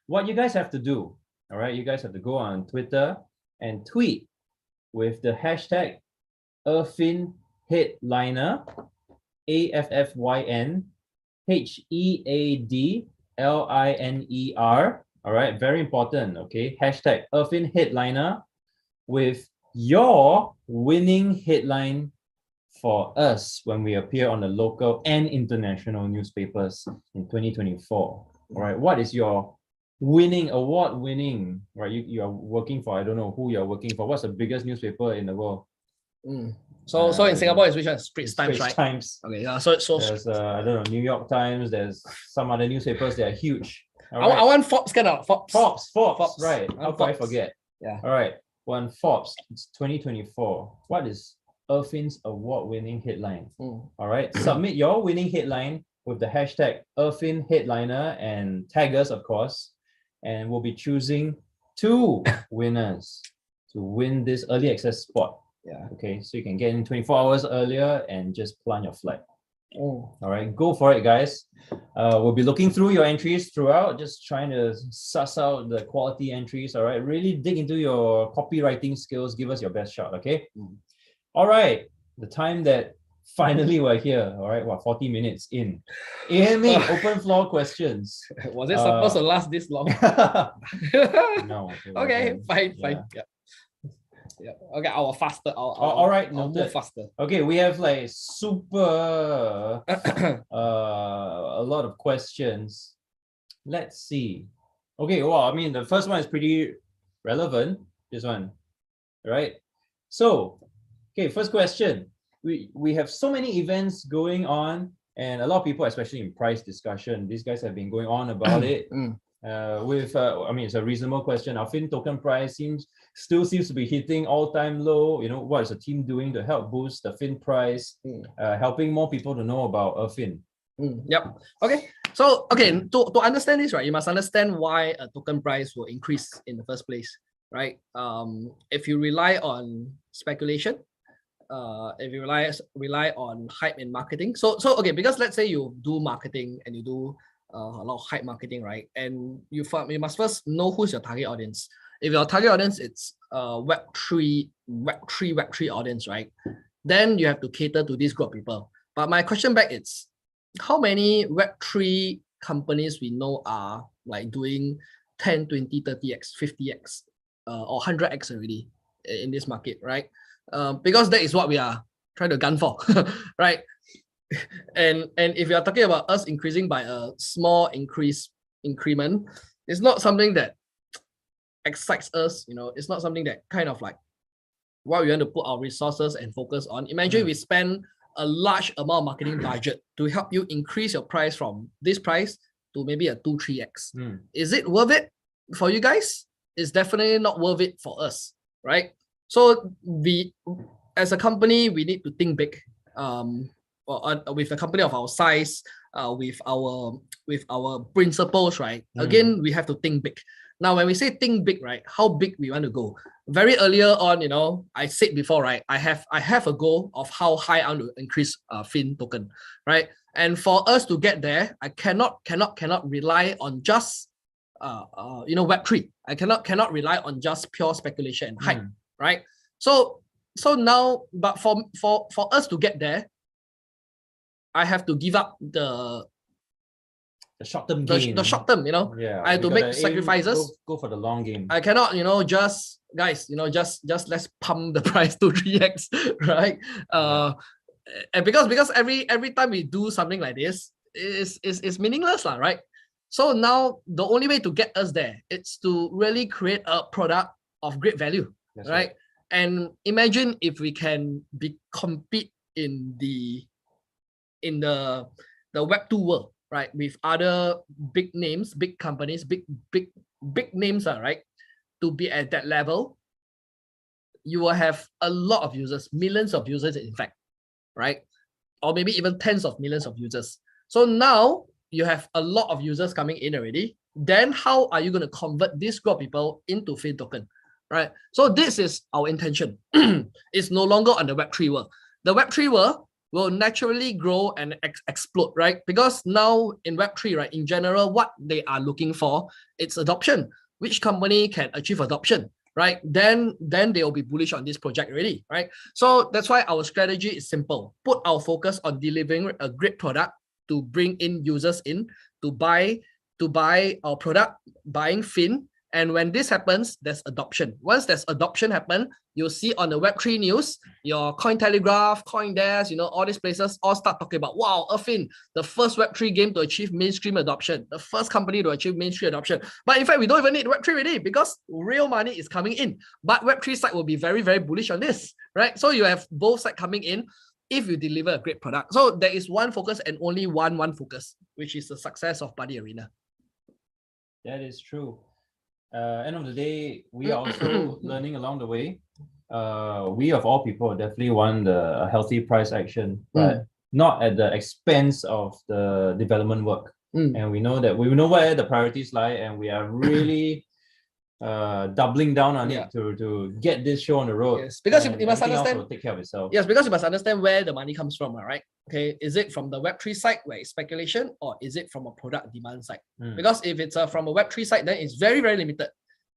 S6: What you guys have to do, all right, you guys have to go on Twitter and tweet with the hashtag Erfin Headliner, AFFYN HEADLINER. All right, very important. Okay, hashtag Erfin Headliner with your winning headline for us when we appear on the local and international newspapers in 2024. All right, what is your award-winning, right? You are working for, I don't know who you're working for. What's the biggest newspaper in the world?
S5: So in Singapore, it's which one? Straits Times, right?
S6: Times.
S5: Okay, yeah. So
S6: There's I don't know, New York Times. There's some other newspapers that are huge. All
S5: I
S6: right.
S5: want Forbes, kind of
S6: Forbes.
S5: Forbes.
S6: Right. How could I forget?
S5: Yeah.
S6: All right. One Forbes. It's 2024. What is Erfin's award-winning headline? All right. Submit your winning headline with the hashtag Erfin Headliner and tag us, of course. And we'll be choosing 2 winners to win this early access spot.
S5: Yeah.
S6: Okay. So you can get in 24 hours earlier and just plan your flight.
S5: Oh.
S6: All right, go for it, guys. We'll be looking through your entries throughout, just trying to suss out the quality entries. All right, really dig into your copywriting skills. Give us your best shot, okay? All right, the time that finally we're here. All right, 40 minutes in. AMA, open floor questions.
S5: Was it supposed to last this long?
S6: No.
S5: Okay, fine.
S6: Yeah.
S5: Yeah. Okay, I'll faster.
S6: All right,
S5: I'll
S6: noted.
S5: move faster.
S6: Okay, we have like super a lot of questions. Let's see. Okay, well, I mean, the first one is pretty relevant. This one, right? So, okay, first question. We have so many events going on, and a lot of people, especially in price discussion, these guys have been going on about it. I mean, it's a reasonable question. Our Fin token price still seems to be hitting all-time low. You know, what is the team doing to help boost the Fin price, helping more people to know about Fin?
S5: Yep. Okay. So, okay, to understand this, right, you must understand why a token price will increase in the first place, right? If you rely on speculation, if you rely on hype in marketing, so okay, because let's say you do marketing and you do a lot of hype marketing, right? And you must first know who's your target audience. If your target audience it's Web3 audience, right? Then you have to cater to this group of people. But my question back is, how many Web3 companies we know are like doing 10, 20, 30x, 50x, or 100x already in this market, right? Because that is what we are trying to gun for, right? And if you are talking about us increasing by a small increment, it's not something that excites us, you know. It's not something that kind of like what we want to put our resources and focus on. Imagine we spend a large amount of marketing budget to help you increase your price from this price to maybe a 2-3x. Is it worth it for you guys? It's definitely not worth it for us, right? So we, as a company, we need to think big. with a company of our size, with our principles, right? Again, we have to think big. Now, when we say think big, right, how big we want to go? Very earlier on, I said before, right, I have a goal of how high I want to increase Fin token, right? And for us to get there, I cannot rely on just Web3. I cannot rely on just pure speculation and hype, right? So now, but for us to get there, I have to give up the
S6: short-term gain.
S5: The short term,
S6: Yeah,
S5: I have to make sacrifices.
S6: Go for the long game.
S5: I cannot, just guys, just let's pump the price to 3x, right? And because every time we do something like this, is meaningless, right? So now the only way to get us there is to really create a product of great value, right? And imagine if we can compete in the Web2 world, right, with other big names, big companies, big names, right? To be at that level, you will have a lot of users, millions of users, in fact, right? Or maybe even tens of millions of users. So now you have a lot of users coming in already. Then how are you going to convert this group of people into Fin token, right? So this is our intention. It's no longer on the Web3 world. The Web3 world will naturally grow and explode, right? Because now in Web3, right, in general, what they are looking for, it's adoption. Which company can achieve adoption, right? Then they will be bullish on this project already, right? So that's why our strategy is simple. Put our focus on delivering a great product to bring in users in to buy our product, buying Fin. And when this happens, there's adoption. Once there's adoption happen, you'll see on the Web3 news, your Cointelegraph, CoinDesk, all these places all start talking about, wow, Fin, the first Web3 game to achieve mainstream adoption, the first company to achieve mainstream adoption. But in fact, we don't even need Web3 already because real money is coming in. But Web3 side will be very, very bullish on this, right? So you have both sides coming in if you deliver a great product. So there is one focus and only one focus, which is the success of Buddy Arena.
S6: That is true. End of the day, we are also learning along the way. We of all people definitely want a healthy price action, but not at the expense of the development work. And we know where the priorities lie, and we are really doubling down on it to get this show on the road.
S5: Yes, because you must understand.
S6: Will take care of itself.
S5: Yes, because you must understand where the money comes from, right? Okay, is it from the Web3 side where it's speculation, or is it from a product demand side? Because if it's from a Web3 side, then it's very, very limited.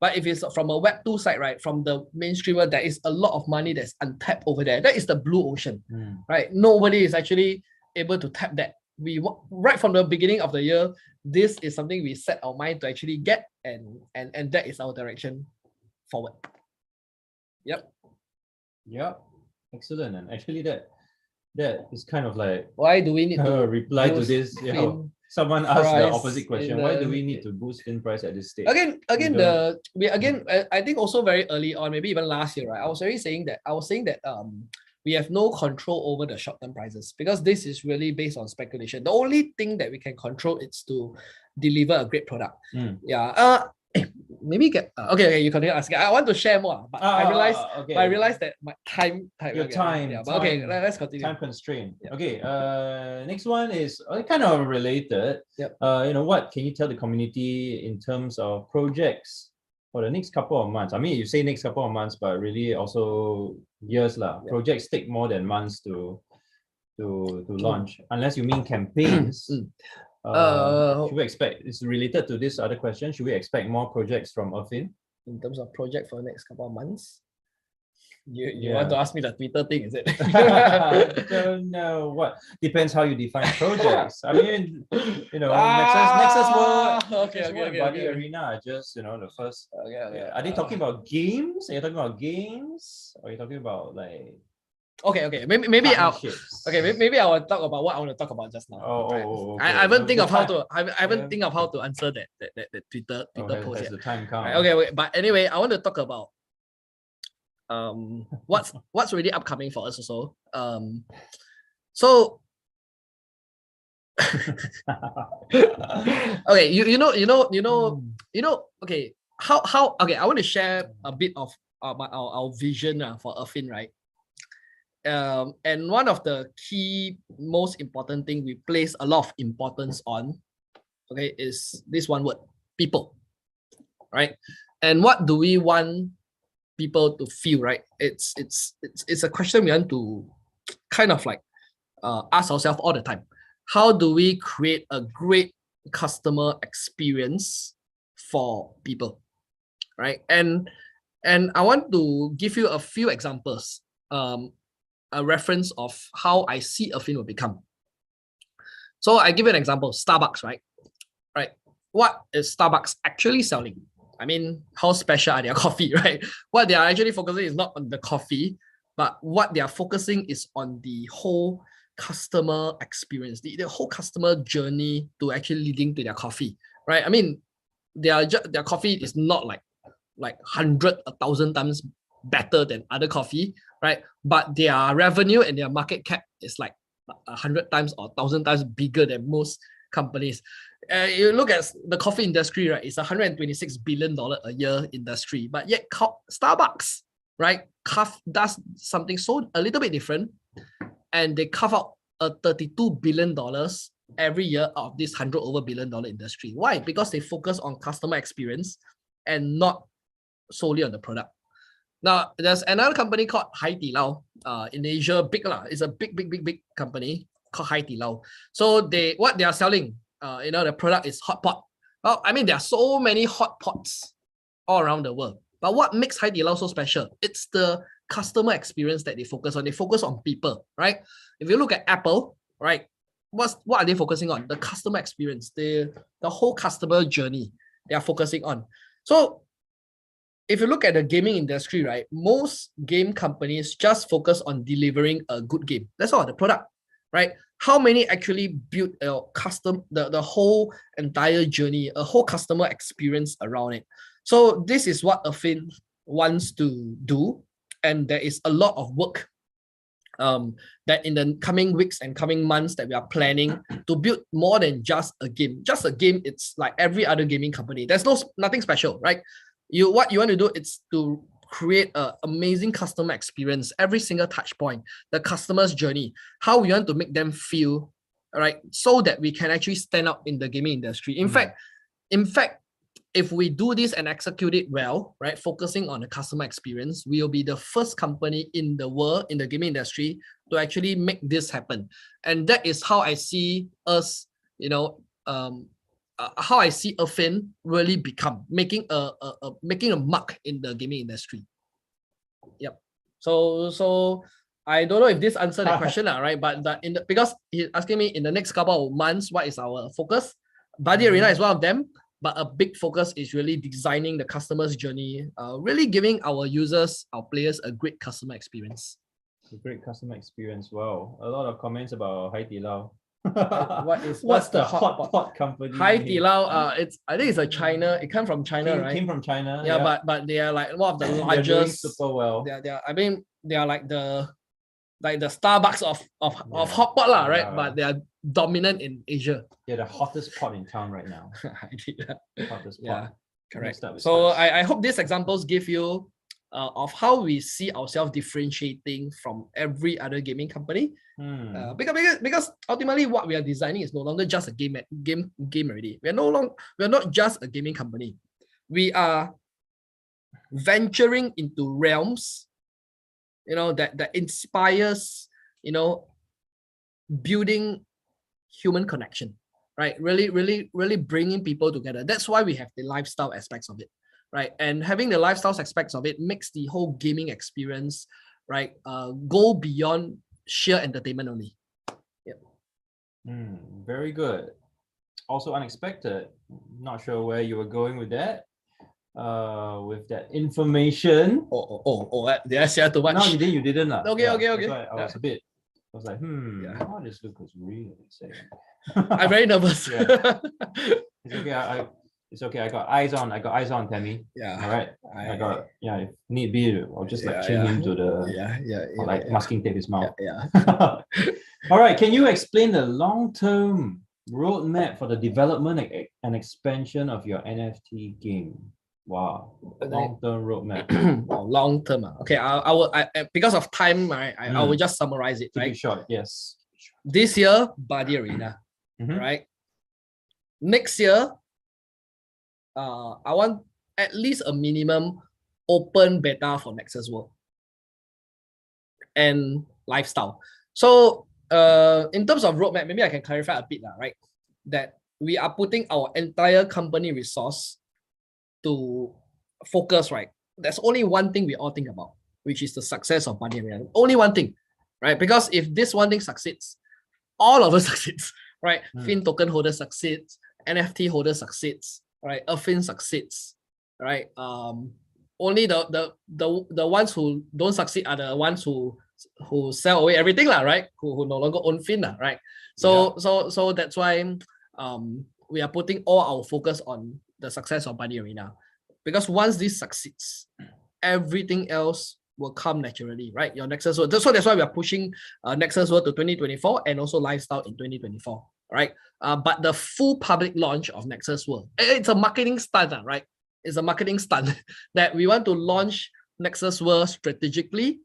S5: But if it's from a Web2 side, right, from the mainstreamer, there is a lot of money that's untapped over there. That is the blue ocean, right? Nobody is actually able to tap that. We right from the beginning of the year, this is something we set our mind to actually get, and that is our direction forward. Yep. Excellent.
S6: And actually that is kind of like,
S5: why do we need to
S6: reply to this? Someone asked the opposite question. Why do we need to boost Fin price at this stage?
S5: Again, I think also very early on, maybe even last year, right? I was saying that we have no control over the short-term prices because this is really based on speculation. The only thing that we can control is to deliver a great product. Maybe get okay. You continue asking. I want to share more, but I realized that my time. Okay, let's continue.
S6: Time constraint. Yeah. Okay. Next one is kind of related.
S5: Yep.
S6: What can you tell the community in terms of projects for the next couple of months? I mean, you say next couple of months, but really also years lah. Yep. Projects take more than months to launch, unless you mean campaigns. Should we expect, it's related to this other question, should we expect more projects from Fin?
S5: In terms of project for the next couple of months? You want to ask me the Twitter thing, is it?
S6: I don't know. What depends how you define projects. I mean, NEXUS World, Buddy Arena are just the first. Are they talking about games? Are you talking about games? Or are you talking about like?
S5: Okay. Maybe I will talk about what I want to talk about just now.
S6: Okay.
S5: I haven't think of how to answer that Twitter post yet.
S6: The time come.
S5: Okay, but anyway, I want to talk about what's really upcoming for us also. So okay, okay, how okay, I want to share a bit of our vision for Fin, right? And one of the key, most important thing we place a lot of importance on, okay, is this one word, people, right? And what do we want people to feel, right? It's a question we want to kind of like ask ourselves all the time. How do we create a great customer experience for people, right? And I want to give you a few examples, a reference of how I see a film will become. So I give you an example, Starbucks, right? Right. What is Starbucks actually selling? I mean, how special are their coffee, right? What they are actually focusing is not on the coffee, but what they are focusing is on the whole customer experience, the whole customer journey to actually leading to their coffee, right? I mean, their coffee is not like 100, 1,000 times better than other coffee, right? But their revenue and their market cap is like 100 times or 1,000 times bigger than most companies. You look at the coffee industry, right? It's $126 billion a year industry, but yet Starbucks, right, does something so a little bit different, and they carve out a $32 billion every year out of this $100 billion industry. Why? Because they focus on customer experience and not solely on the product. Now, there's another company called Haidilao in Asia, big lah. It's a big company called Haidilao. So what they are selling, the product is hot pot. Well, I mean, there are so many hot pots all around the world. But what makes Haidilao so special? It's the customer experience that they focus on. They focus on people, right? If you look at Apple, right, what are they focusing on? The customer experience, the whole customer journey they are focusing on. So if you look at the gaming industry, right, most game companies just focus on delivering a good game. That's all, the product, right? How many actually build the whole entire journey, a whole customer experience around it? So this is what Affin wants to do, and there is a lot of work that in the coming weeks and coming months that we are planning to build more than just a game. Just a game, it's like every other gaming company. There's nothing special, right? What you want to do is to create an amazing customer experience, every single touch point, the customer's journey, how we want to make them feel, right? So that we can actually stand out in the gaming industry. In fact, if we do this and execute it well, right, focusing on the customer experience, we will be the first company in the world, in the gaming industry, to actually make this happen. And that is how I see us, how I see Affin really become, making a mark in the gaming industry. Yep. So I don't know if this answered the question, right? But because he's asking me in the next couple of months, what is our focus? Buddy Arena is one of them, but a big focus is really designing the customer's journey, really giving our users, our players, a great customer experience.
S6: A great customer experience. Wow, a lot of comments about Haidilao.
S5: What's the hot
S6: pot company?
S5: Haidilao, I think it's a China. It came from China, right?
S6: Came from China.
S5: Yeah, but they are like one of the largest.
S6: They're doing super well.
S5: They are like the Starbucks of hot pot lah, right? But they are dominant in Asia.
S6: Yeah, the hottest pot in town right now. Hottest pot.
S5: Yeah, correct. So I hope these examples give you of how we see ourselves differentiating from every other gaming company. Because ultimately what we are designing is no longer just a game already. We are not just a gaming company. We are venturing into realms, that inspires, building human connection, right? Really bringing people together. That's why we have the lifestyle aspects of it, right? And having the lifestyle aspects of it makes the whole gaming experience, right, go beyond sheer entertainment only. Yep.
S6: Very good. Also unexpected. Not sure where you were going with that. With that information.
S5: Did I share too much?
S6: No, you didn't.
S5: Okay.
S6: That's why I was like, what is Lucaz really saying?
S5: I'm very nervous.
S6: It's okay. It's okay. I got eyes on Tammy.
S5: Yeah.
S6: All right. I got. If need be, I'll just chain him to the masking tape his mouth. All right. Can you explain the long-term roadmap for the development and expansion of your NFT game? Wow. Long-term roadmap.
S5: Long term. Okay, because of time, I will just summarize it.
S6: Keep
S5: Right,
S6: it short, yes.
S5: this year, Buddy Arena.
S6: Mhm.
S5: Right, next year, I want at least a minimum open beta for Nexus World and lifestyle. So, in terms of roadmap, maybe I can clarify a bit, right? That we are putting our entire company resource to focus, right? There's only one thing we all think about, which is the success of Buddy Arena. Only one thing, right? Because if this one thing succeeds, all of us succeeds, right? Fin token holder succeeds, NFT holder succeeds, right? Fin succeeds, right? Only the ones who don't succeed are the ones who sell away everything, lah, right? Who no longer own Fin, lah, right? So that's why we are putting all our focus on the success of Buddy Arena, because once this succeeds, everything else will come naturally, right? Your Nexus World. So that's why we are pushing Nexus World to 2024 and also lifestyle in 2024, right? But the full public launch of Nexus World, it's a marketing stunt, right? It's a marketing stunt that we want to launch Nexus World strategically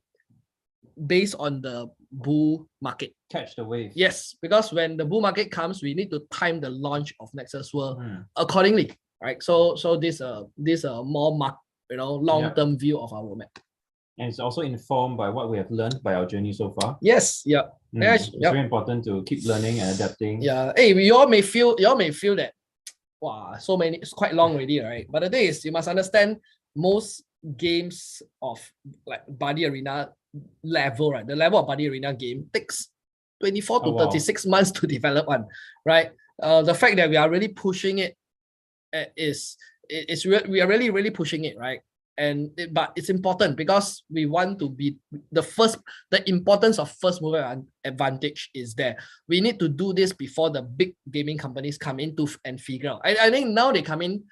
S5: based on the bull market.
S6: Catch the wave.
S5: Yes, because when the bull market comes, we need to time the launch of Nexus World accordingly, right? So this more long-term view of our roadmap.
S6: And it's also informed by what we have learned by our journey so far.
S5: Yes, yeah.
S6: It's very important to keep learning and adapting.
S5: Yeah. Hey, you all may feel that, wow, so many, it's quite long already, right? But the thing is, you must understand most games of like Buddy Arena level, right? The level of Buddy Arena game takes 24 to 36 months to develop one, right? The fact that we are really pushing it we are really pushing it, right? But it's important because we want to be the first. The importance of first mover advantage is there. We need to do this before the big gaming companies come in and figure out. I think now they come in.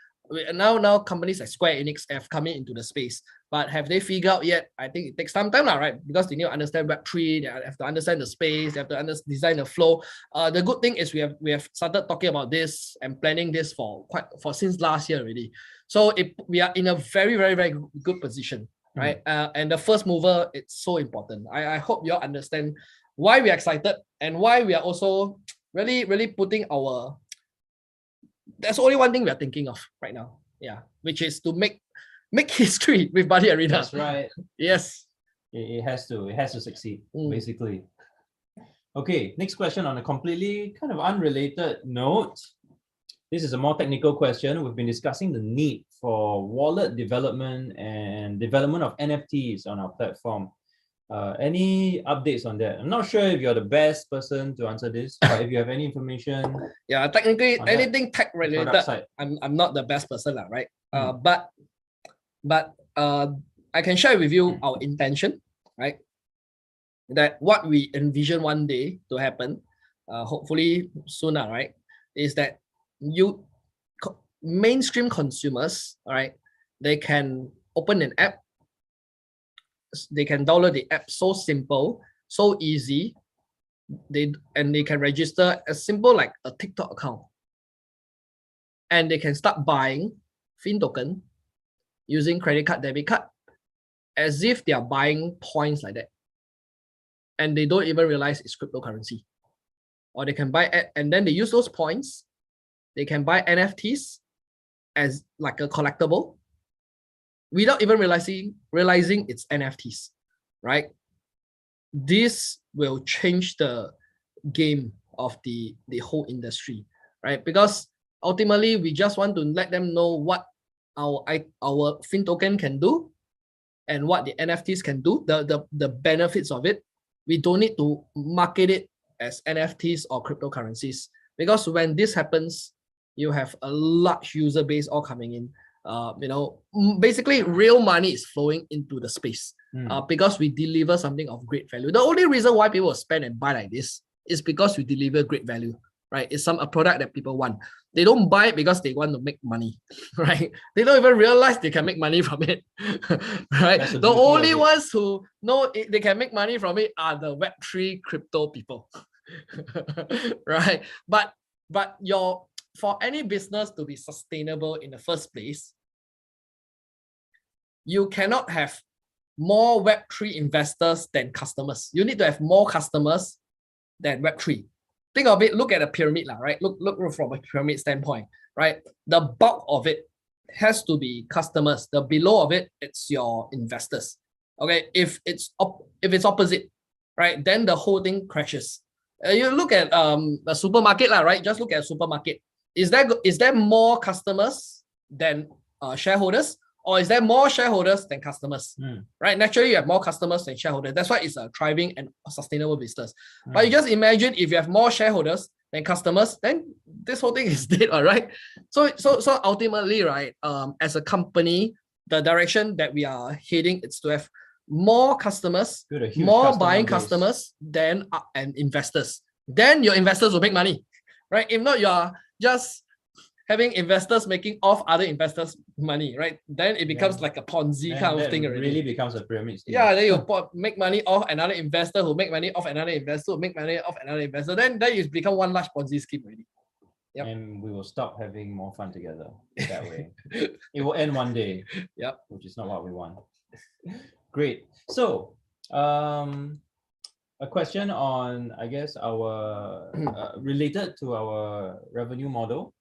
S5: Now companies like Square Enix have come into the space, but have they figured out yet? I think it takes some time, right? Because they need to understand Web3, they have to understand the space, they have to design the flow. The good thing is we have started talking about this and planning this for since last year already. So we are in a very, very, very good position, right? And the first mover, it's so important. I hope you all understand why we are excited and why we are also really, really putting our. There's only one thing we are thinking of right now, which is to make history with Buddy Arena.
S6: That's right.
S5: Yes.
S6: It has to succeed, basically. Okay, next question on a completely kind of unrelated note. This is a more technical question. We've been discussing the need for wallet development and development of NFTs on our platform. Any updates on that? I'm not sure if you're the best person to answer this, but if you have any information.
S5: Yeah, technically anything tech related, I'm not the best person, right? But I can share with you our intention, right? That what we envision one day to happen, hopefully sooner, right? Is that mainstream consumers, all right, they can open an app. They can download the app, so simple, so easy. They can register as simple like a TikTok account, and they can start buying Fin token using credit card, debit card, as if they are buying points like that, and they don't even realize it's cryptocurrency. Or they can buy and then they use those points. They can buy NFTs as like a collectible, without even realizing it's NFTs, right? This will change the game of the whole industry, right? Because ultimately, we just want to let them know what our Fin token can do and what the NFTs can do, the benefits of it. We don't need to market it as NFTs or cryptocurrencies, because when this happens, you have a large user base all coming in. Basically real money is flowing into the space because we deliver something of great value. The only reason why people will spend and buy like this is because we deliver great value, right? It's a product that people want. They don't buy it because they want to make money, right? They don't even realize they can make money from it, right? The only ones who know they can make money from it are the Web3 crypto people, right? But for any business to be sustainable in the first place, you cannot have more Web3 investors than customers. You need to have more customers than Web3. Think of it, look at a pyramid, right? Look from a pyramid standpoint, right? The bulk of it has to be customers. The below of it, it's your investors. Okay, if it's opposite, right, then the whole thing crashes. You look at a supermarket, right? Just look at a supermarket. Is there more customers than shareholders, or is there more shareholders than customers? Right? Naturally, you have more customers than shareholders. That's why it's a thriving and sustainable business. But you just imagine if you have more shareholders than customers, then this whole thing is dead, all right? So ultimately, right, as a company, the direction that we are heading is to have more customers, more buying customers than and investors. Then your investors will make money, right? If not, you are just having investors making off other investors' money, right? Then it becomes like a Ponzi kind of thing already.
S6: Really becomes a pyramid scheme.
S5: Yeah, then you make money off another investor who make money off another investor who make money off another investor. Then you become one large Ponzi scheme already. Yep.
S6: And we will stop having more fun together that way. It will end one day.
S5: Yep.
S6: Which is not what we want. Great. So, a question on, I guess, our related to our revenue model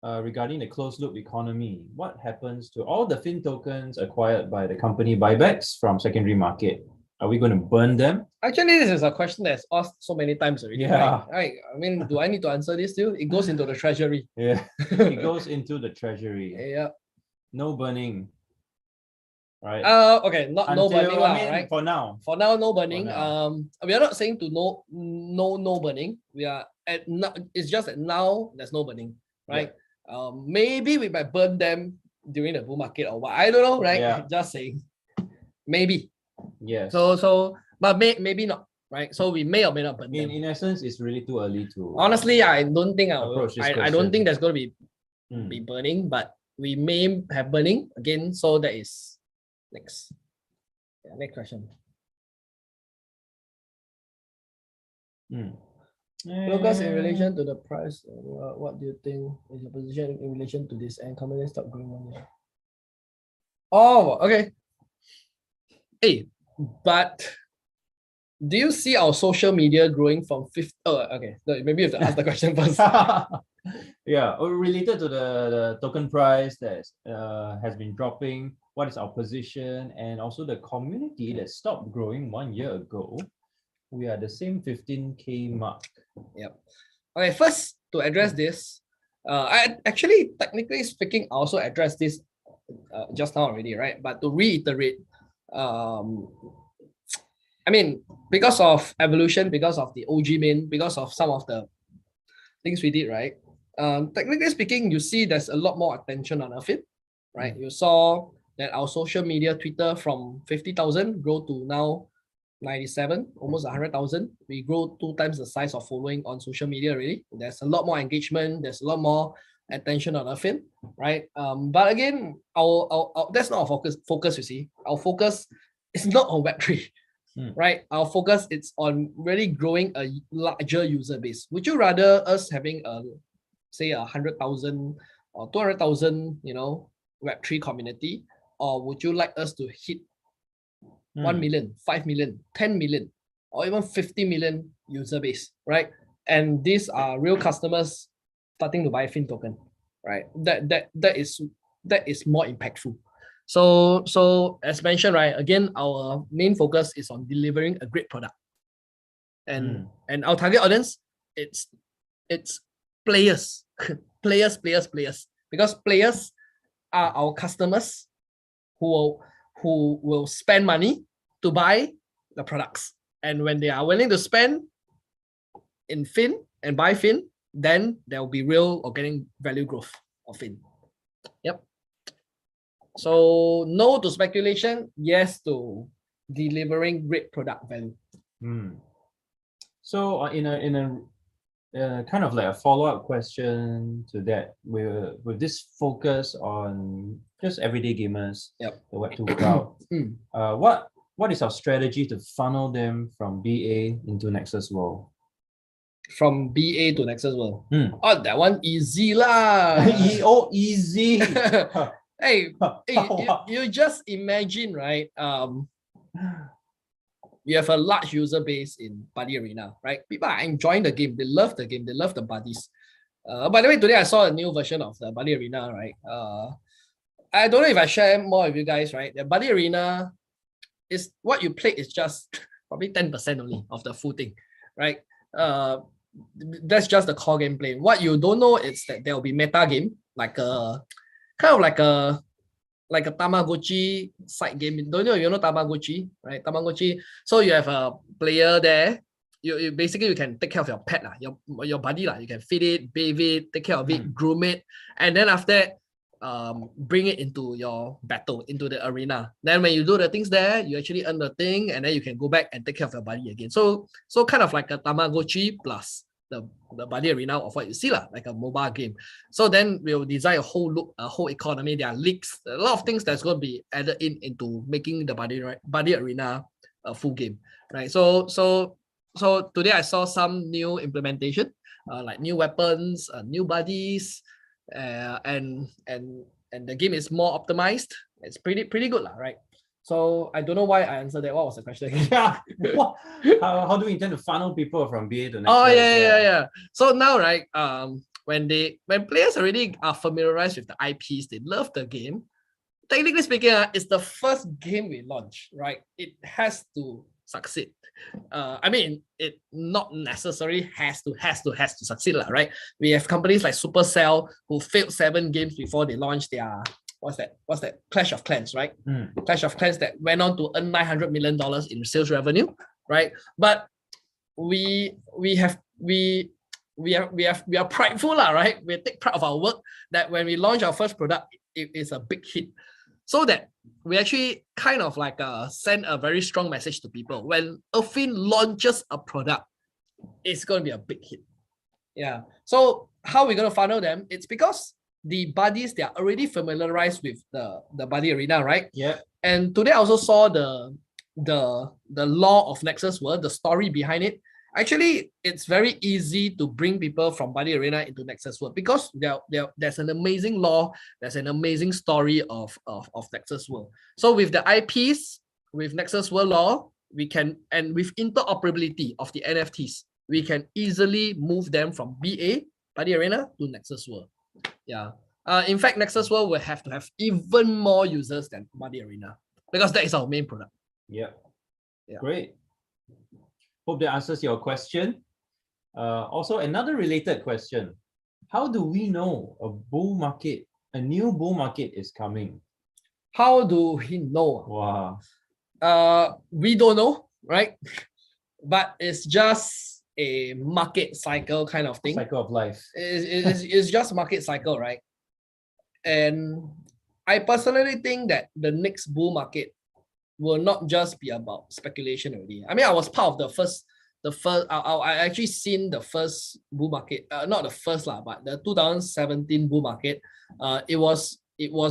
S6: regarding the closed loop economy. What happens to all the Fin tokens acquired by the company buybacks from secondary market? Are we going to burn them?
S5: Actually, this is a question that's asked so many times already.
S6: Yeah.
S5: Right? I mean, do I need to answer this still? It goes into the treasury.
S6: Yeah. It goes into the treasury.
S5: Yeah.
S6: No burning. Right.
S5: Okay, no burning, right?
S6: For now.
S5: For now, no burning.
S6: For now.
S5: We are not saying to no burning. We are at it's just that now there's no burning, right? Yeah. Maybe we might burn them during the bull market or what. I don't know, right?
S6: Yeah.
S5: Just saying. Maybe.
S6: Yes.
S5: But maybe not, right? So we may or may not burn them.
S6: In essence, it's really too early to.
S5: Honestly, I don't think I don't think there's going to be burning, but we may have burning again. So that is next. Yeah, next question. Lucas, in relation to the price, what do you think is your position in relation to this and company stop growing 1 year? Oh, okay. Hey, but do you see our social media growing from 50? Oh, okay. No, maybe you have to ask the question first.
S6: Yeah, related to the token price that has been dropping. What is our position, and also the community that stopped growing 1 year ago? We are the same 15K mark. Yep.
S5: Okay, first to address this, I actually, technically speaking, I also addressed this just now already, right? But to reiterate, I mean, because of evolution, because of the OG main, because of some of the things we did, right? Technically speaking, you see there's a lot more attention on Earth, right? You saw that our social media Twitter from 50,000 grow to now 97, almost 100,000. We grow 2 times the size of following on social media already. There's a lot more engagement. There's a lot more attention on Earth, right? But again, our that's not our focus, you see. Our focus is not on Web3. Right? Our focus is on really growing a larger user base. Would you rather us having say 100,000 or 200,000, Web3 community, or would you like us to hit 1 million, 5 million, 10 million, or even 50 million user base, right? And these are real customers starting to buy Fin token, right? That is more impactful. So as mentioned, right, again, our main focus is on delivering a great product. And our target audience, it's players. players. Because players are our customers who will spend money to buy the products. And when they are willing to spend in Fin and buy Fin, then there will be real organic value growth of Fin. Yep. So no to speculation, yes to delivering great product value.
S6: So in a kind of like a follow-up question to that, with this focus on just everyday gamers, the Web2 crowd, what is our strategy to funnel them from BA into NEXUS world?
S5: From BA to NEXUS world? Oh, that one easy lah.
S6: Easy.
S5: Hey, you just imagine, right? You have a large user base in Buddy Arena, right? People are enjoying the game. They love the game. They love the buddies. By the way, today I saw a new version of the Buddy Arena, right? I don't know if I share more with you guys, right? The Buddy Arena is what you play is just probably 10% only of the full thing, right? That's just the core gameplay. What you don't know is that there will be meta game, like a kind of like a Tamagotchi side game. Don't know if you know Tamagotchi, right? Tamagotchi. So you have a player there. You basically you can take care of your pet, your buddy. You can feed it, bathe it, take care of it, groom it, and then after that, bring it into your battle, into the arena. Then when you do the things there, you actually earn the thing, and then you can go back and take care of your buddy again. So kind of like a Tamagotchi plus the Buddy Arena of what you see, like a mobile game. So then we'll design a whole economy. There are leaks, a lot of things that's going to be added into making the Buddy Arena a full game, right? So today I saw some new implementation, like new weapons, new buddies, and the game is more optimized. It's pretty good, right? So I don't know why I answered that. What was the question?
S6: Yeah. How do we intend to funnel people from BA to NEXUS?
S5: Oh yeah. So now, right, when players already are familiarized with the IPs, they love the game. Technically speaking, it's the first game we launch, right? It has to succeed. I mean, it not necessarily has to succeed, right? We have companies like Supercell who failed 7 games before they launched their what's that? Clash of Clans, right? Clash of Clans that went on to earn $900 million in sales revenue, right? But we are prideful, right? We take pride of our work that when we launch our first product, it is a big hit. So that we actually kind of like send a very strong message to people. When Affin launches a product, it's going to be a big hit. Yeah. So how are we going to funnel them? It's because the buddies, they are already familiarized with the Buddy Arena, right?
S6: Yeah.
S5: And today I also saw the law of NEXUS world, the story behind it. Actually, it's very easy to bring people from Buddy Arena into NEXUS world because there's an amazing law, there's an amazing story of NEXUS world. So with the IPs, with NEXUS world law, we can, and with interoperability of the NFTs, we can easily move them from BA, Buddy Arena, to NEXUS world. Yeah. In fact, NEXUS world will have to have even more users than Buddy Arena because that is our main product.
S6: Yeah. Great. Hope that answers your question. Also, another related question. How do we know a new bull market is coming?
S5: How do we know?
S6: Wow.
S5: We don't know, right? But it's just a market cycle kind of thing.
S6: Cycle of life.
S5: It's just market cycle, right? And I personally think that the next bull market will not just be about speculation already. I mean, I was part of I actually seen the first bull market, not the first but the 2017 bull market. It was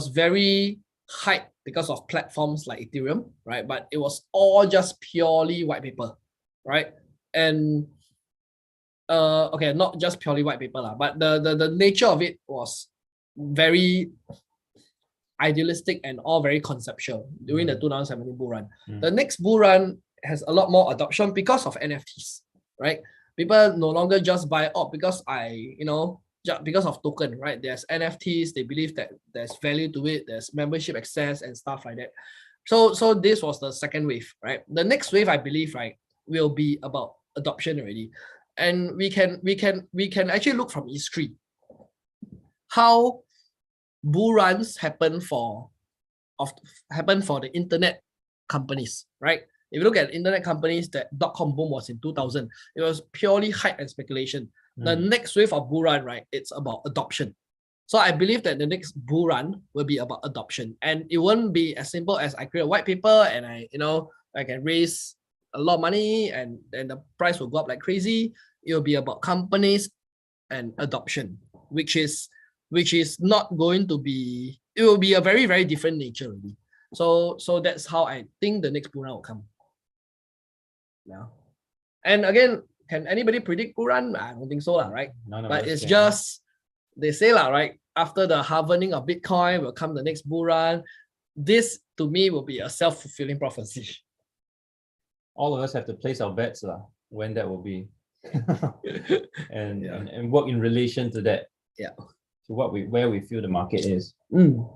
S5: very hyped because of platforms like Ethereum, right? But it was all just purely white paper, right? And okay, not just purely white paper, but the nature of it was very idealistic and all very conceptual during the 2017 bull run. The next bull run has a lot more adoption because of NFTs, right? People no longer just buy up because because of token, right? There's NFTs, they believe that there's value to it, there's membership access and stuff like that. So this was the second wave, right? The next wave, I believe, right, will be about adoption already. And we can actually look from history how bull runs happen for the internet companies, right? If you look at internet companies, that .com boom was in 2000. It was purely hype and speculation. The next wave of bull run, right, it's about adoption. So I believe that the next bull run will be about adoption, and it won't be as simple as I create a white paper and I can raise a lot of money and the price will go up like crazy. It will be about companies and adoption, which is not going to be. It will be a very, very different nature already. So that's how I think the next bull run will come. Yeah. And again, can anybody predict bull run? I don't think so, right?
S6: None of
S5: but
S6: us
S5: it's
S6: can.
S5: just, they say, right? after the halvening of Bitcoin will come the next bull run. This to me will be a self-fulfilling prophecy.
S6: All of us have to place our bets when that will be. and,
S5: Yeah.
S6: and work in relation to that.
S5: Yeah.
S6: To where we feel the market is.
S5: Mm.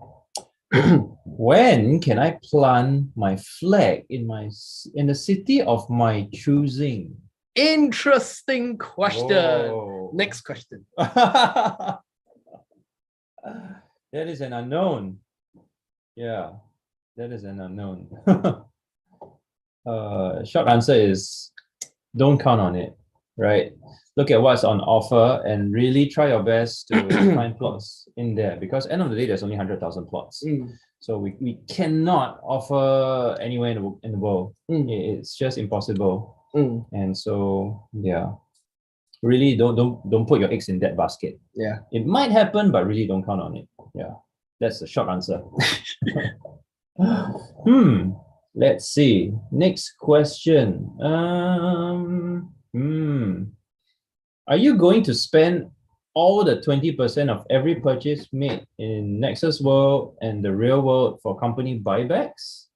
S6: When can I plant my flag in the city of my choosing?
S5: Interesting question.
S6: Whoa.
S5: Next question.
S6: That is an unknown. Yeah, that is an unknown. Short answer is don't count on it, right? Look at what's on offer and really try your best to find plots in there, because end of the day, there's only 100,000 plots. So we cannot offer anywhere in the world. It's just impossible. And so, yeah, really don't put your eggs in that basket.
S5: Yeah.
S6: It might happen, but really don't count on it. Yeah, that's the short answer. Let's see. Next question. Are you going to spend all the 20% of every purchase made in Nexus World and the real world for company buybacks?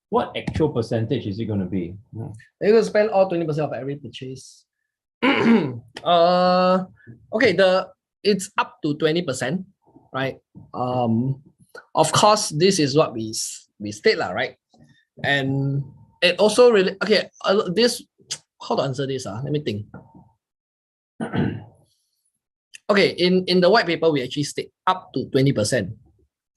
S6: What actual percentage is it going to be?
S5: You're going to spend all 20% of every purchase. Okay, it's up to 20%, right? Of course, this is what we state, right? And it also really, okay, how to answer this? Let me think. Okay, in the white paper, we actually state up to 20%.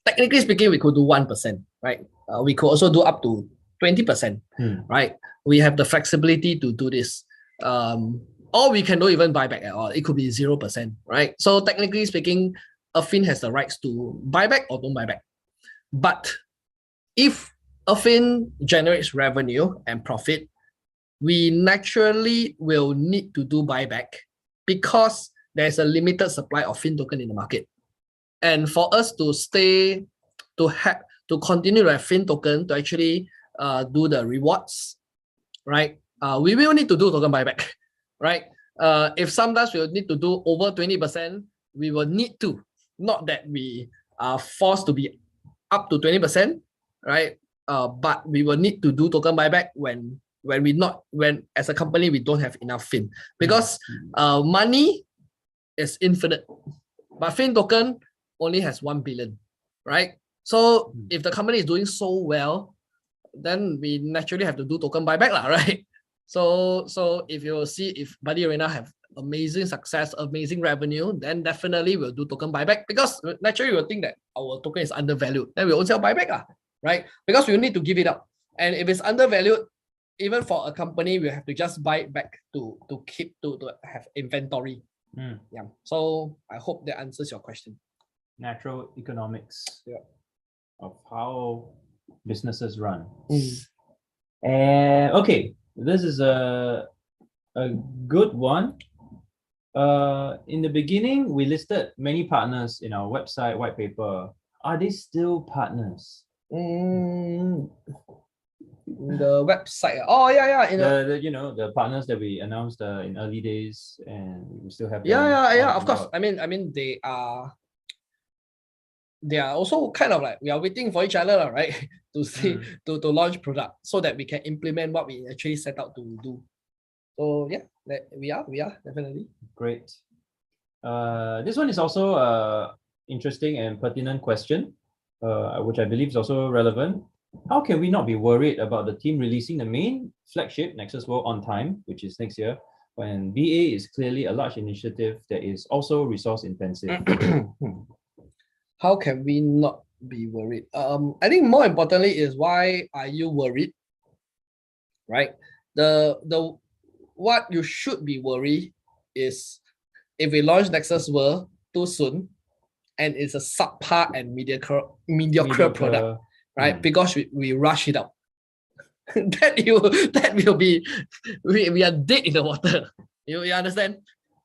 S5: Technically speaking, we could do 1%, right? We could also do up to 20%, right? We have the flexibility to do this. Or we can don't even buy back at all. It could be 0%, right? So technically speaking, a fin has the rights to buy back or don't buy back. But if a fin generates revenue and profit, we naturally will need to do buyback because there's a limited supply of fin token in the market. And for us to continue to have fin token to actually do the rewards, right? We will need to do token buyback, right? If sometimes we will need to do over 20%, we will need to, not that we are forced to be up to 20%, right? But we will need to do token buyback when as a company we don't have enough fin, because money is infinite, but fin token only has 1 billion, right? So if the company is doing so well, then we naturally have to do token buyback, right? So if you see if Buddy Arena have amazing success, amazing revenue, then definitely we'll do token buyback, because naturally we'll think that our token is undervalued. Then we'll also buyback, right? Because we need to give it up. And if it's undervalued, even for a company, we have to just buy it back to have inventory. Yeah. So I hope that answers your question.
S6: Natural economics
S5: Yeah.
S6: of how businesses run. And okay, this is a good one. In the beginning, we listed many partners in our website white paper. Are they still partners?
S5: The website. Oh yeah.
S6: The partners that we announced in early days, and we still have them
S5: Yeah.
S6: on
S5: Of course.
S6: board.
S5: I mean they are also kind of like we are waiting for each other, right? To see to launch product so that we can implement what we actually set out to do. So yeah, we are definitely.
S6: Great. This one is also a interesting and pertinent question, which I believe is also relevant. How can we not be worried about the team releasing the main flagship Nexus World on time, which is next year, when BA is clearly a large initiative that is also resource intensive?
S5: How can we not be worried? I think more importantly is, why are you worried? Right? The what you should be worried is if we launch Nexus World too soon and it's a subpar and mediocre product, right? Because we rush it out. that will be we are dead in the water. You understand?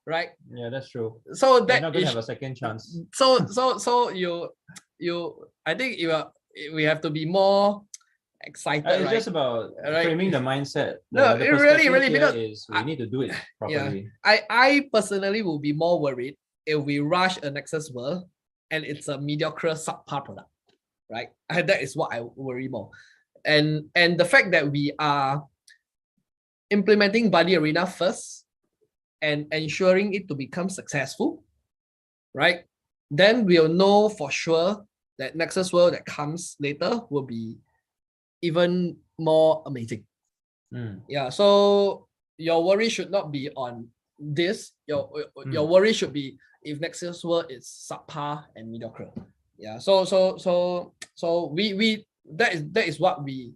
S5: Right?
S6: Yeah, that's true.
S5: So
S6: We're not going to have a second chance.
S5: So I think we have to be more excited.
S6: It's
S5: right?
S6: just about framing the mindset.
S5: No,
S6: the
S5: really,
S6: perspective
S5: because
S6: we need to do it properly.
S5: I personally will be more worried if we rush a Nexus World and it's a mediocre subpar product, right? And that is what I worry more. And the fact that we are implementing Buddy Arena first and ensuring it to become successful, right? Then we'll know for sure that Nexus World that comes later will be even more amazing. Yeah, so your worry should not be on this. Your worry should be if Nexus World is subpar and mediocre. Yeah, so we that is what we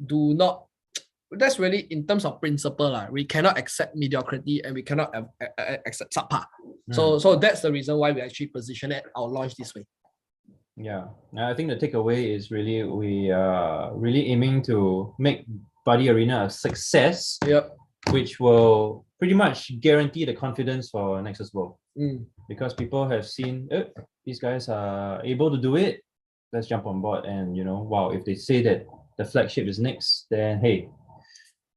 S5: do not. That's really in terms of principle, we cannot accept mediocrity and we cannot accept subpar. So that's the reason why we actually position it our launch this way.
S6: Yeah, I think the takeaway is really we are really aiming to make Buddy Arena a success.
S5: Yep.
S6: Which will pretty much guarantee the confidence for Nexus World. Because people have seen these guys are able to do it. Let's jump on board, and wow, if they say that the flagship is next, then hey,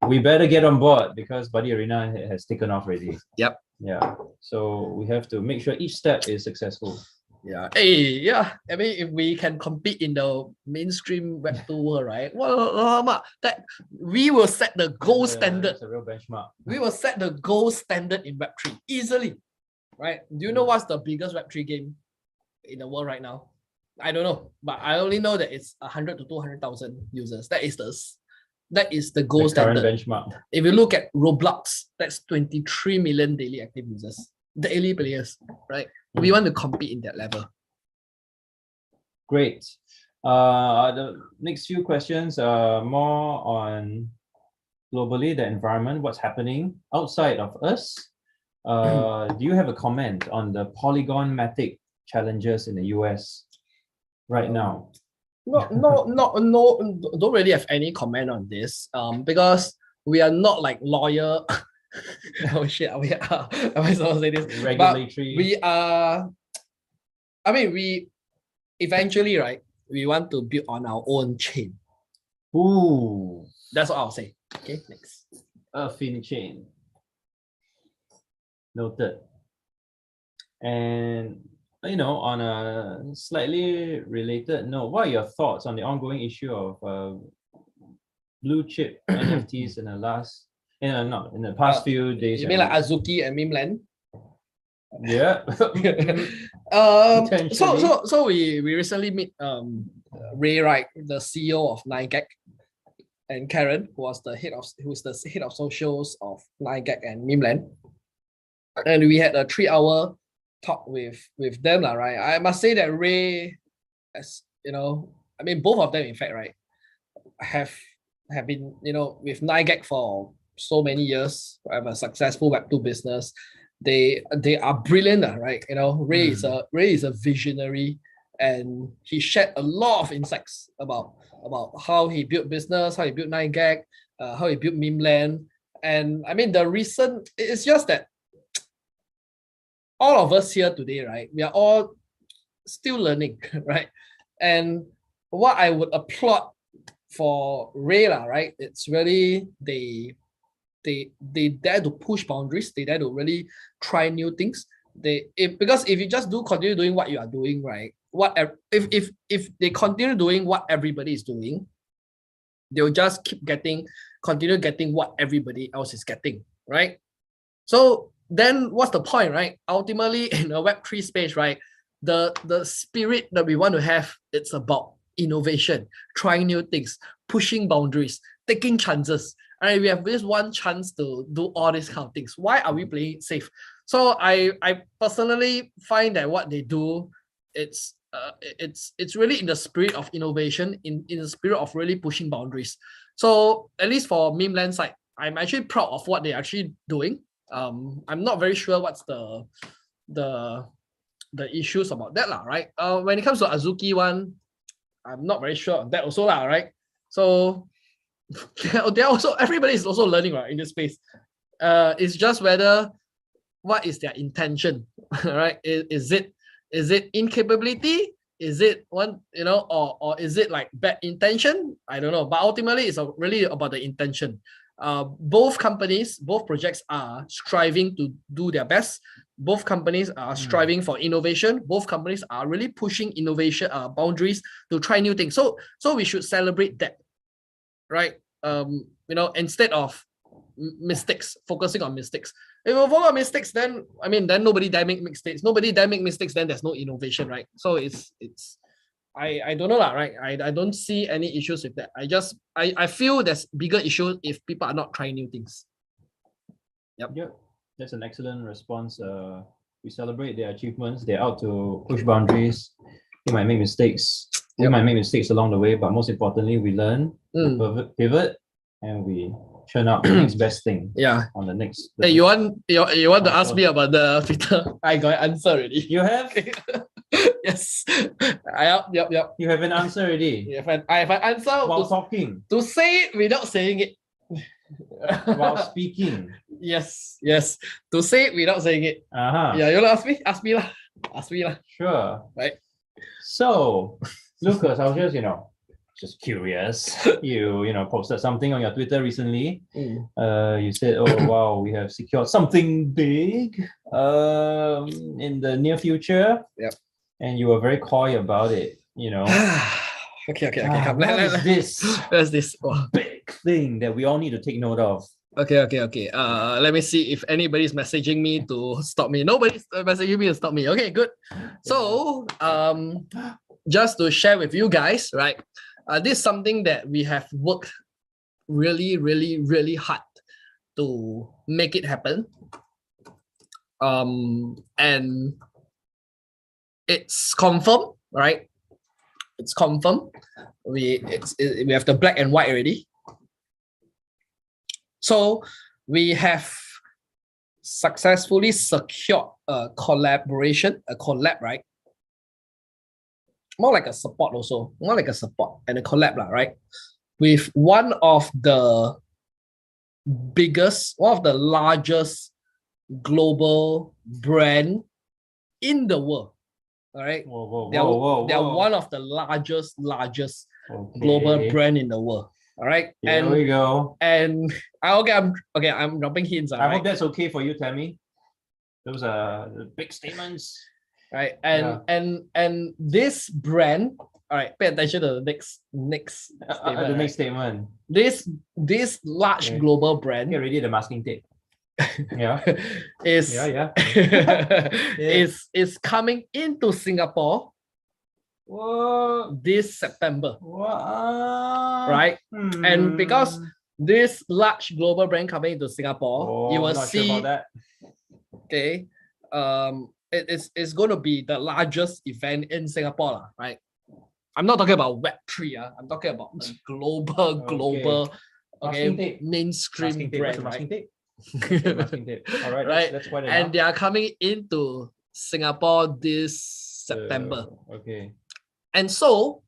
S6: we better get on board because Buddy Arena has taken off already.
S5: Yep.
S6: Yeah. So we have to make sure each step is successful.
S5: Yeah. Hey, yeah. I mean, if we can compete in the mainstream Web2 world, right? Well, that we will set the gold standard.
S6: It's a real benchmark.
S5: We will set the gold standard in Web3 easily, right? Do you know what's the biggest Web3 game in the world right now? I don't know, but I only know that it's 100 to 200,000 users. That is the gold standard
S6: benchmark.
S5: If you look at Roblox, that's 23 million daily active users, daily players, right? We want to compete in that level.
S6: Great. The next few questions are more on globally, the environment, what's happening outside of us. Do you have a comment on the Polygon-matic challenges in the US right now?
S5: No, don't really have any comment on this. Because we are not like lawyer. Oh shit, am I supposed to say this?
S6: Regulatory.
S5: But we are, I mean, we eventually, right, we want to build on our own chain.
S6: Ooh.
S5: That's what I'll say. Okay, next.
S6: A fin chain. Noted. And on a slightly related note, what are your thoughts on the ongoing issue of blue chip NFTs in the past few days?
S5: You mean like Azuki and Mimland?
S6: Yeah.
S5: So we recently meet Ray, right, the CEO of 9gag, and Karen, who's the head of socials of 9gag and Mimland, and we had a 3-hour talk with them, right? I must say that Ray, as I mean, both of them, in fact, right, have been with 9gag for so many years, have a successful Web2 business. They are brilliant, right? Ray is a visionary, and he shared a lot of insights about how he built business, how he built 9gag, how he built Mimland. And I mean, it's just that all of us here today, right, we are all still learning, right? And what I would applaud for Ray, right, it's really they dare to push boundaries. They dare to really try new things. Because if you just continue doing what you are doing, right, if they continue doing what everybody is doing, they'll just continue getting what everybody else is getting, right? So then what's the point, right? Ultimately, in a Web3 space, right, the spirit that we want to have, it's about innovation, trying new things, pushing boundaries, taking chances. And we have this one chance to do all these kind of things. Why are we playing it safe? So I personally find that what they do, it's really in the spirit of innovation, in the spirit of really pushing boundaries. So at least for Mimland side, I'm actually proud of what they're actually doing. I'm not very sure what's the issues about that, right? When it comes to Azuki one, I'm not very sure on that also, right? So they're also, everybody is also learning, right, in this space. It's just what is their intention, right? Is it incapability? Is it one, or is it like bad intention? I don't know. But ultimately, it's really about the intention. Both companies, both projects are striving to do their best. Both companies are striving for innovation. Both companies are really pushing innovation boundaries to try new things. So we should celebrate that, right? Instead of mistakes, focusing on mistakes. If we focus on mistakes, then nobody dare make mistakes. Nobody dare make mistakes, then there's no innovation, right? So it's I don't know lah, right? I don't see any issues with that. I feel there's bigger issues if people are not trying new things.
S6: Yep. That's an excellent response. We celebrate their achievements. They're out to push boundaries. We might make mistakes. We might make mistakes along the way, but most importantly, we learn, we pivot, and we churn out the next best thing.
S5: Yeah.
S6: On the next.
S5: Hey, you want to ask me about the Twitter? I got an answer already.
S6: You have?
S5: Yes. Yep.
S6: You have an answer already.
S5: I have an answer
S6: while talking.
S5: To say it without saying it.
S6: While speaking.
S5: Yes. To say it without saying it. Yeah, you wanna ask me? Ask me lah.
S6: Sure.
S5: Right.
S6: So, Lucas, I was just curious. You posted something on your Twitter recently. You said, "Oh wow, we have secured something big in the near future."
S5: Yep.
S6: And you were very coy about it.
S5: Okay.
S6: What is this?
S5: What's this?
S6: Big thing that we all need to take note of?
S5: Okay. Let me see if anybody's messaging me to stop me. Nobody's messaging me to stop me. Okay, good. So, just to share with you guys, right? This is something that we have worked really, really, really hard to make it happen. And it's confirmed, right? It's confirmed. We have the black and white already. So we have successfully secured a collaboration, a collab, right? More like a support also, more like a support and a collab, right? With one of the largest global brand in the world. All right. They are one of the largest global brand in the world. All right.
S6: There we go.
S5: And I'm dropping hints.
S6: I hope that's okay for you, Tammy. Those are big statements.
S5: Right. And this brand, all right, pay attention to the next statement.
S6: The next statement.
S5: This large global brand.
S6: Get ready the masking tape. Yeah.
S5: is is coming into Singapore this September. Right? And because this large global brand coming into Singapore, you will see
S6: sure about that.
S5: Okay. It's going to be the largest event in Singapore, right? I'm not talking about Web3, I'm talking about a global mainstream brand, right?
S6: All right,
S5: right.
S6: that's quite enough.
S5: And they are coming into Singapore this September.
S6: Okay.
S5: And so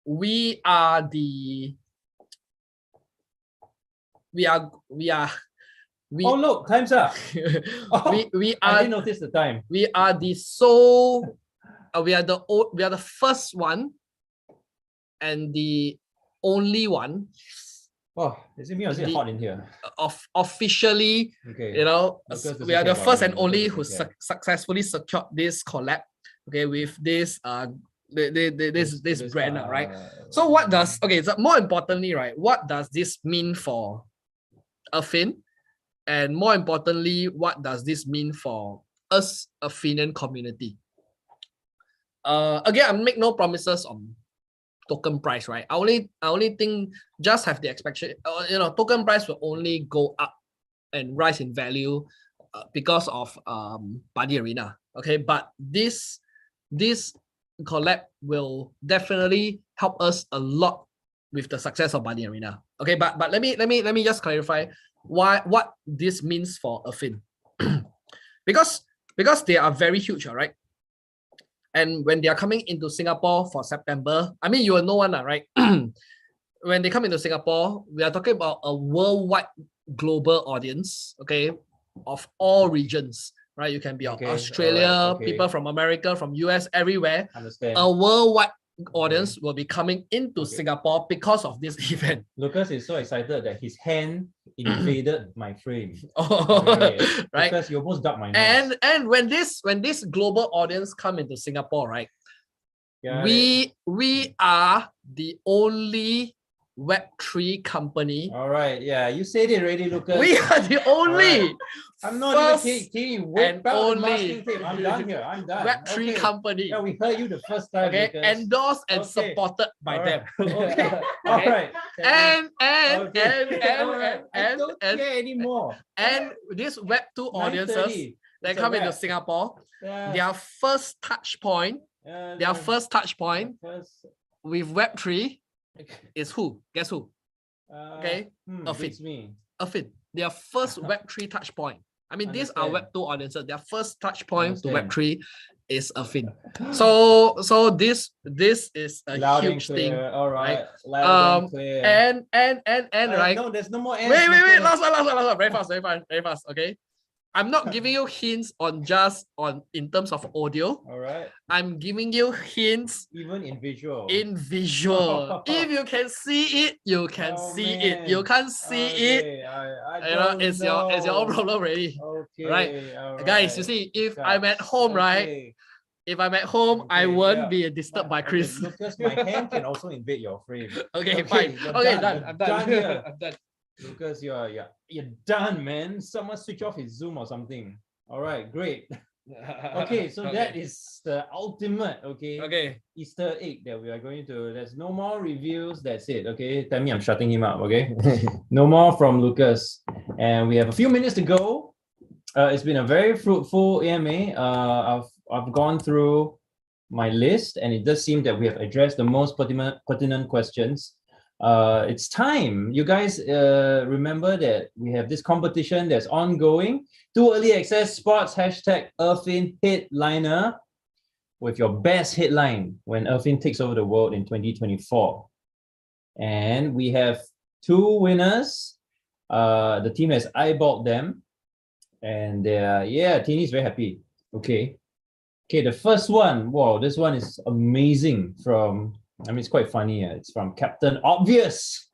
S5: we are
S6: oh look, time's up.
S5: we
S6: I
S5: are
S6: didn't notice the time.
S5: we are the first one and the only one
S6: Oh, is it me or is it hot in here?
S5: Officially,
S6: Okay.
S5: we are the first and only who successfully secured this collab, okay, with this this brand, right? So what does, so more importantly, right, what does this mean for Affin? And more importantly, what does this mean for us, Affinian community? Again, I make no promises on token price, right? I only think just have the expectation, token price will only go up and rise in value because of Buddy Arena. Okay, but this collab will definitely help us a lot with the success of Buddy Arena. Okay, but let me just clarify what this means for Affin. because they are very huge, all right? And when they are coming into Singapore for September, I mean, you will know one, right? When they come into Singapore, we are talking about a worldwide global audience, okay, of all regions, right? You can be Australia, people from America, from US, everywhere.
S6: Understand.
S5: A worldwide audience will be coming into Singapore because of this event.
S6: Lucas is so excited that his hand invaded my frame.
S5: Right?
S6: Lucas, you almost ducked my nose.
S5: And when this global audience come into Singapore, right?
S6: Got
S5: We are the only Web3 company.
S6: All right, yeah, you said it already, Lucas.
S5: We are the only
S6: I'm not
S5: first
S6: even kidding. Wait,
S5: and only
S6: I'm done here. I'm done.
S5: Web3
S6: Okay.
S5: company.
S6: Yeah, we heard you the first time.
S5: Okay,
S6: Lucas.
S5: endorsed and
S6: Okay.
S5: supported by
S6: All
S5: them.
S6: right. Okay. All right.
S5: And
S6: All right. I don't
S5: and
S6: care anymore.
S5: and these Web2 audiences
S6: 9:30.
S5: that
S6: It's a
S5: come into
S6: wrap.
S5: Singapore,
S6: Yeah.
S5: their first touch point with Web3 is who? Guess who? Okay,
S6: Beats me.
S5: Afin. Their first Web3 touch point. I mean, these are
S6: Understand.
S5: Web2 audiences. Their first touch point to
S6: Understand.
S5: Web3 is Afin. So this is a
S6: Loud and
S5: huge
S6: clear.
S5: thing.
S6: All right.
S5: right?
S6: Loud and clear.
S5: And right.
S6: No, there's no more ends.
S5: Wait,
S6: Lucas.
S5: last one. Very fast. Okay. I'm not giving you hints on in terms of audio.
S6: All right.
S5: I'm giving you hints
S6: Even in visual.
S5: in visual. If you can see it, you can
S6: Oh,
S5: see
S6: man.
S5: it. You can't see it.
S6: Okay, I
S5: You know,
S6: don't
S5: it's your own
S6: know.
S5: problem already.
S6: Okay.
S5: Right.
S6: all
S5: Guys, you
S6: right.
S5: see, if
S6: Guys,
S5: I'm at home, right?
S6: okay,
S5: If I'm at home, I
S6: okay,
S5: won't
S6: yeah.
S5: be disturbed by
S6: Okay,
S5: Chris.
S6: Lucas, my hand can also invade your frame.
S5: Okay, fine.
S6: you're
S5: Okay,
S6: You're
S5: done. I'm done.
S6: here.
S5: I'm done.
S6: Lucas, you're done, man. Someone switch off his Zoom or something. All right, great. Okay, so that is the ultimate,
S5: Okay.
S6: Easter egg that we are going to. There's no more reviews. That's it. Okay, tell me I'm shutting him up. Okay, no more from Lucas, and we have a few minutes to go. It's been a very fruitful AMA. I've gone through my list, and it does seem that we have addressed the most pertinent questions. It's time. You guys remember that we have this competition that's ongoing. 2 early access spots, #Irfin Headliner, with your best headline when Irfin takes over the world in 2024. And we have 2 winners. The team has eyeballed them. And Tini's very happy. Okay, the first one. Wow, this one is amazing. It's quite funny. It's from Captain Obvious.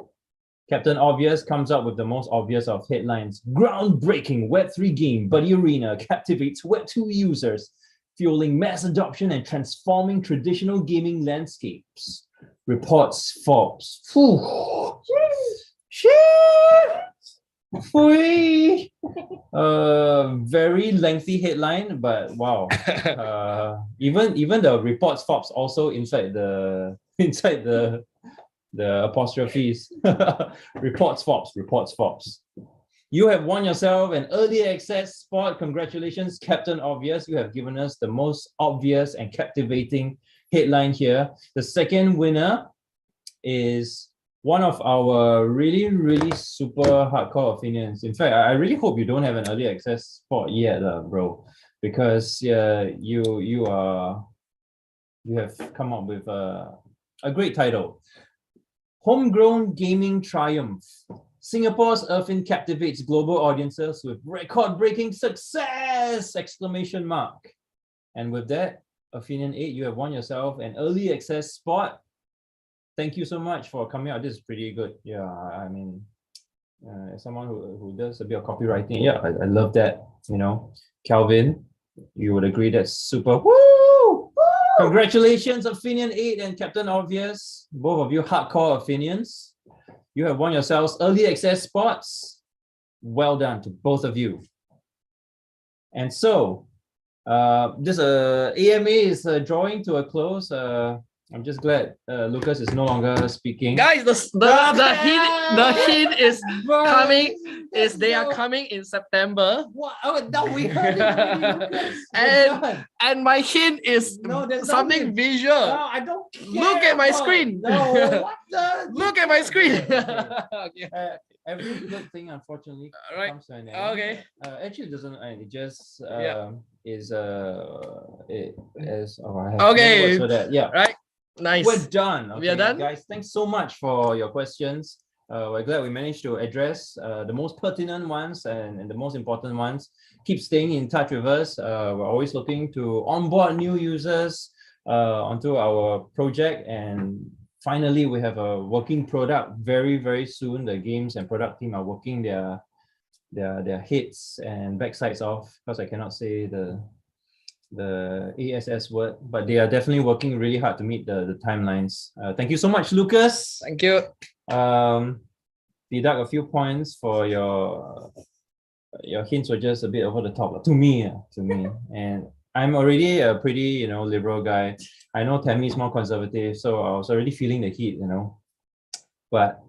S6: Captain Obvious comes up with the most obvious of headlines. Groundbreaking Web3 game, Buddy Arena captivates Web2 users, fueling mass adoption and transforming traditional gaming landscapes. Reports Forbes. Very lengthy headline, but wow. Even the Reports Forbes also inside the apostrophes. Reports Forbes. You have won yourself an early access spot. Congratulations, Captain Obvious. You have given us the most obvious and captivating headline here. The second winner is one of our really, really super hardcore opinions. In fact, I really hope you don't have an early access spot yet, bro, because you have come up with a great title. Homegrown Gaming Triumph. Singapore's Irfin captivates global audiences with record-breaking success! ! And with that, Irfinian 8, you have won yourself an early access spot. Thank you so much for coming out. This is pretty good. Yeah, I mean, as someone who does a bit of copywriting, yeah, I love that. Calvin, you would agree that's super. Woo! Congratulations, Irfinian 8 and Captain Obvious, both of you hardcore Irfinians. You have won yourselves early access spots. Well done to both of you. And so, this AMA is drawing to a close. I'm just glad Lucas is no longer speaking.
S5: Guys, the hint is coming. They are coming in September.
S6: What? Oh, no, we heard it already, Lucas.
S5: And my hint is
S6: there's
S5: something
S6: nothing.
S5: visual.
S6: No, I don't care.
S5: Look at my
S6: about-
S5: screen.
S6: No, what the?
S5: Look at my screen.
S6: Okay. Every good thing, unfortunately,
S5: Right.
S6: comes to an end.
S5: Okay.
S6: Actually, it doesn't. It just
S5: Yeah.
S6: is it is. Oh, I have
S5: Okay.
S6: no words for that. Yeah.
S5: Right. Nice.
S6: We're done.
S5: We are done?
S6: Guys. Thanks so much for your questions. We're glad we managed to address the most pertinent ones and the most important ones. Keep staying in touch with us. We're always looking to onboard new users. onto our project, and finally we have a working product very soon. The games and product team are working their heads and backsides off, because I cannot say the ASS word, but they are definitely working really hard to meet the timelines. Thank you so much, Lucas.
S5: Thank you.
S6: Deduct a few points for your hints were just a bit over the top to me, and I'm already a pretty liberal guy. I know Tammy's more conservative, so I was already feeling the heat, but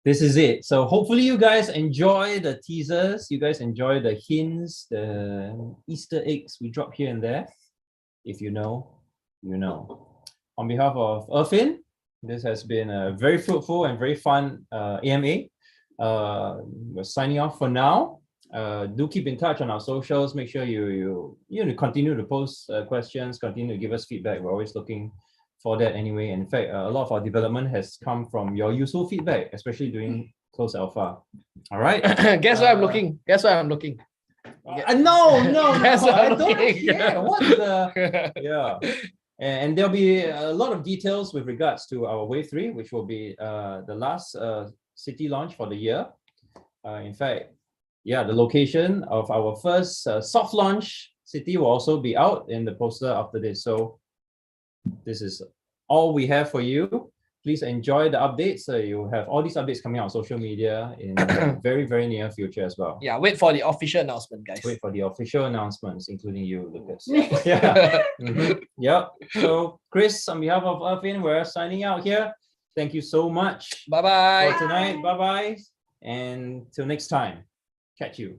S6: this is it. So hopefully you guys enjoy the teasers, you guys enjoy the hints, the Easter eggs we drop here and there. If you know, you know. On behalf of Irfin, this has been a very fruitful and very fun AMA. We're signing off for now. Do keep in touch on our socials. Make sure you continue to post questions, continue to give us feedback. We're always looking for that anyway. And in fact, a lot of our development has come from your useful feedback, especially during close alpha. All right.
S5: Guess where I'm looking? Guess where I'm looking?
S6: No,
S5: That's what
S6: I
S5: I'm
S6: don't
S5: looking.
S6: care. What the yeah. And there'll be a lot of details with regards to our Wave 3, which will be the last city launch for the year. In fact, yeah, the location of our first soft launch city will also be out in the poster after this. So this is all we have for you. Please enjoy the updates. You have all these updates coming out on social media in the very near future as well.
S5: Yeah, wait for the official announcement, guys.
S6: Wait for the official announcements, including you, Lucas. Yeah. Yep. So, Chris, on behalf of Irfin, we're signing out here. Thank you so much
S5: Bye-bye.
S6: for tonight. Bye-bye. And till next time. Catch you.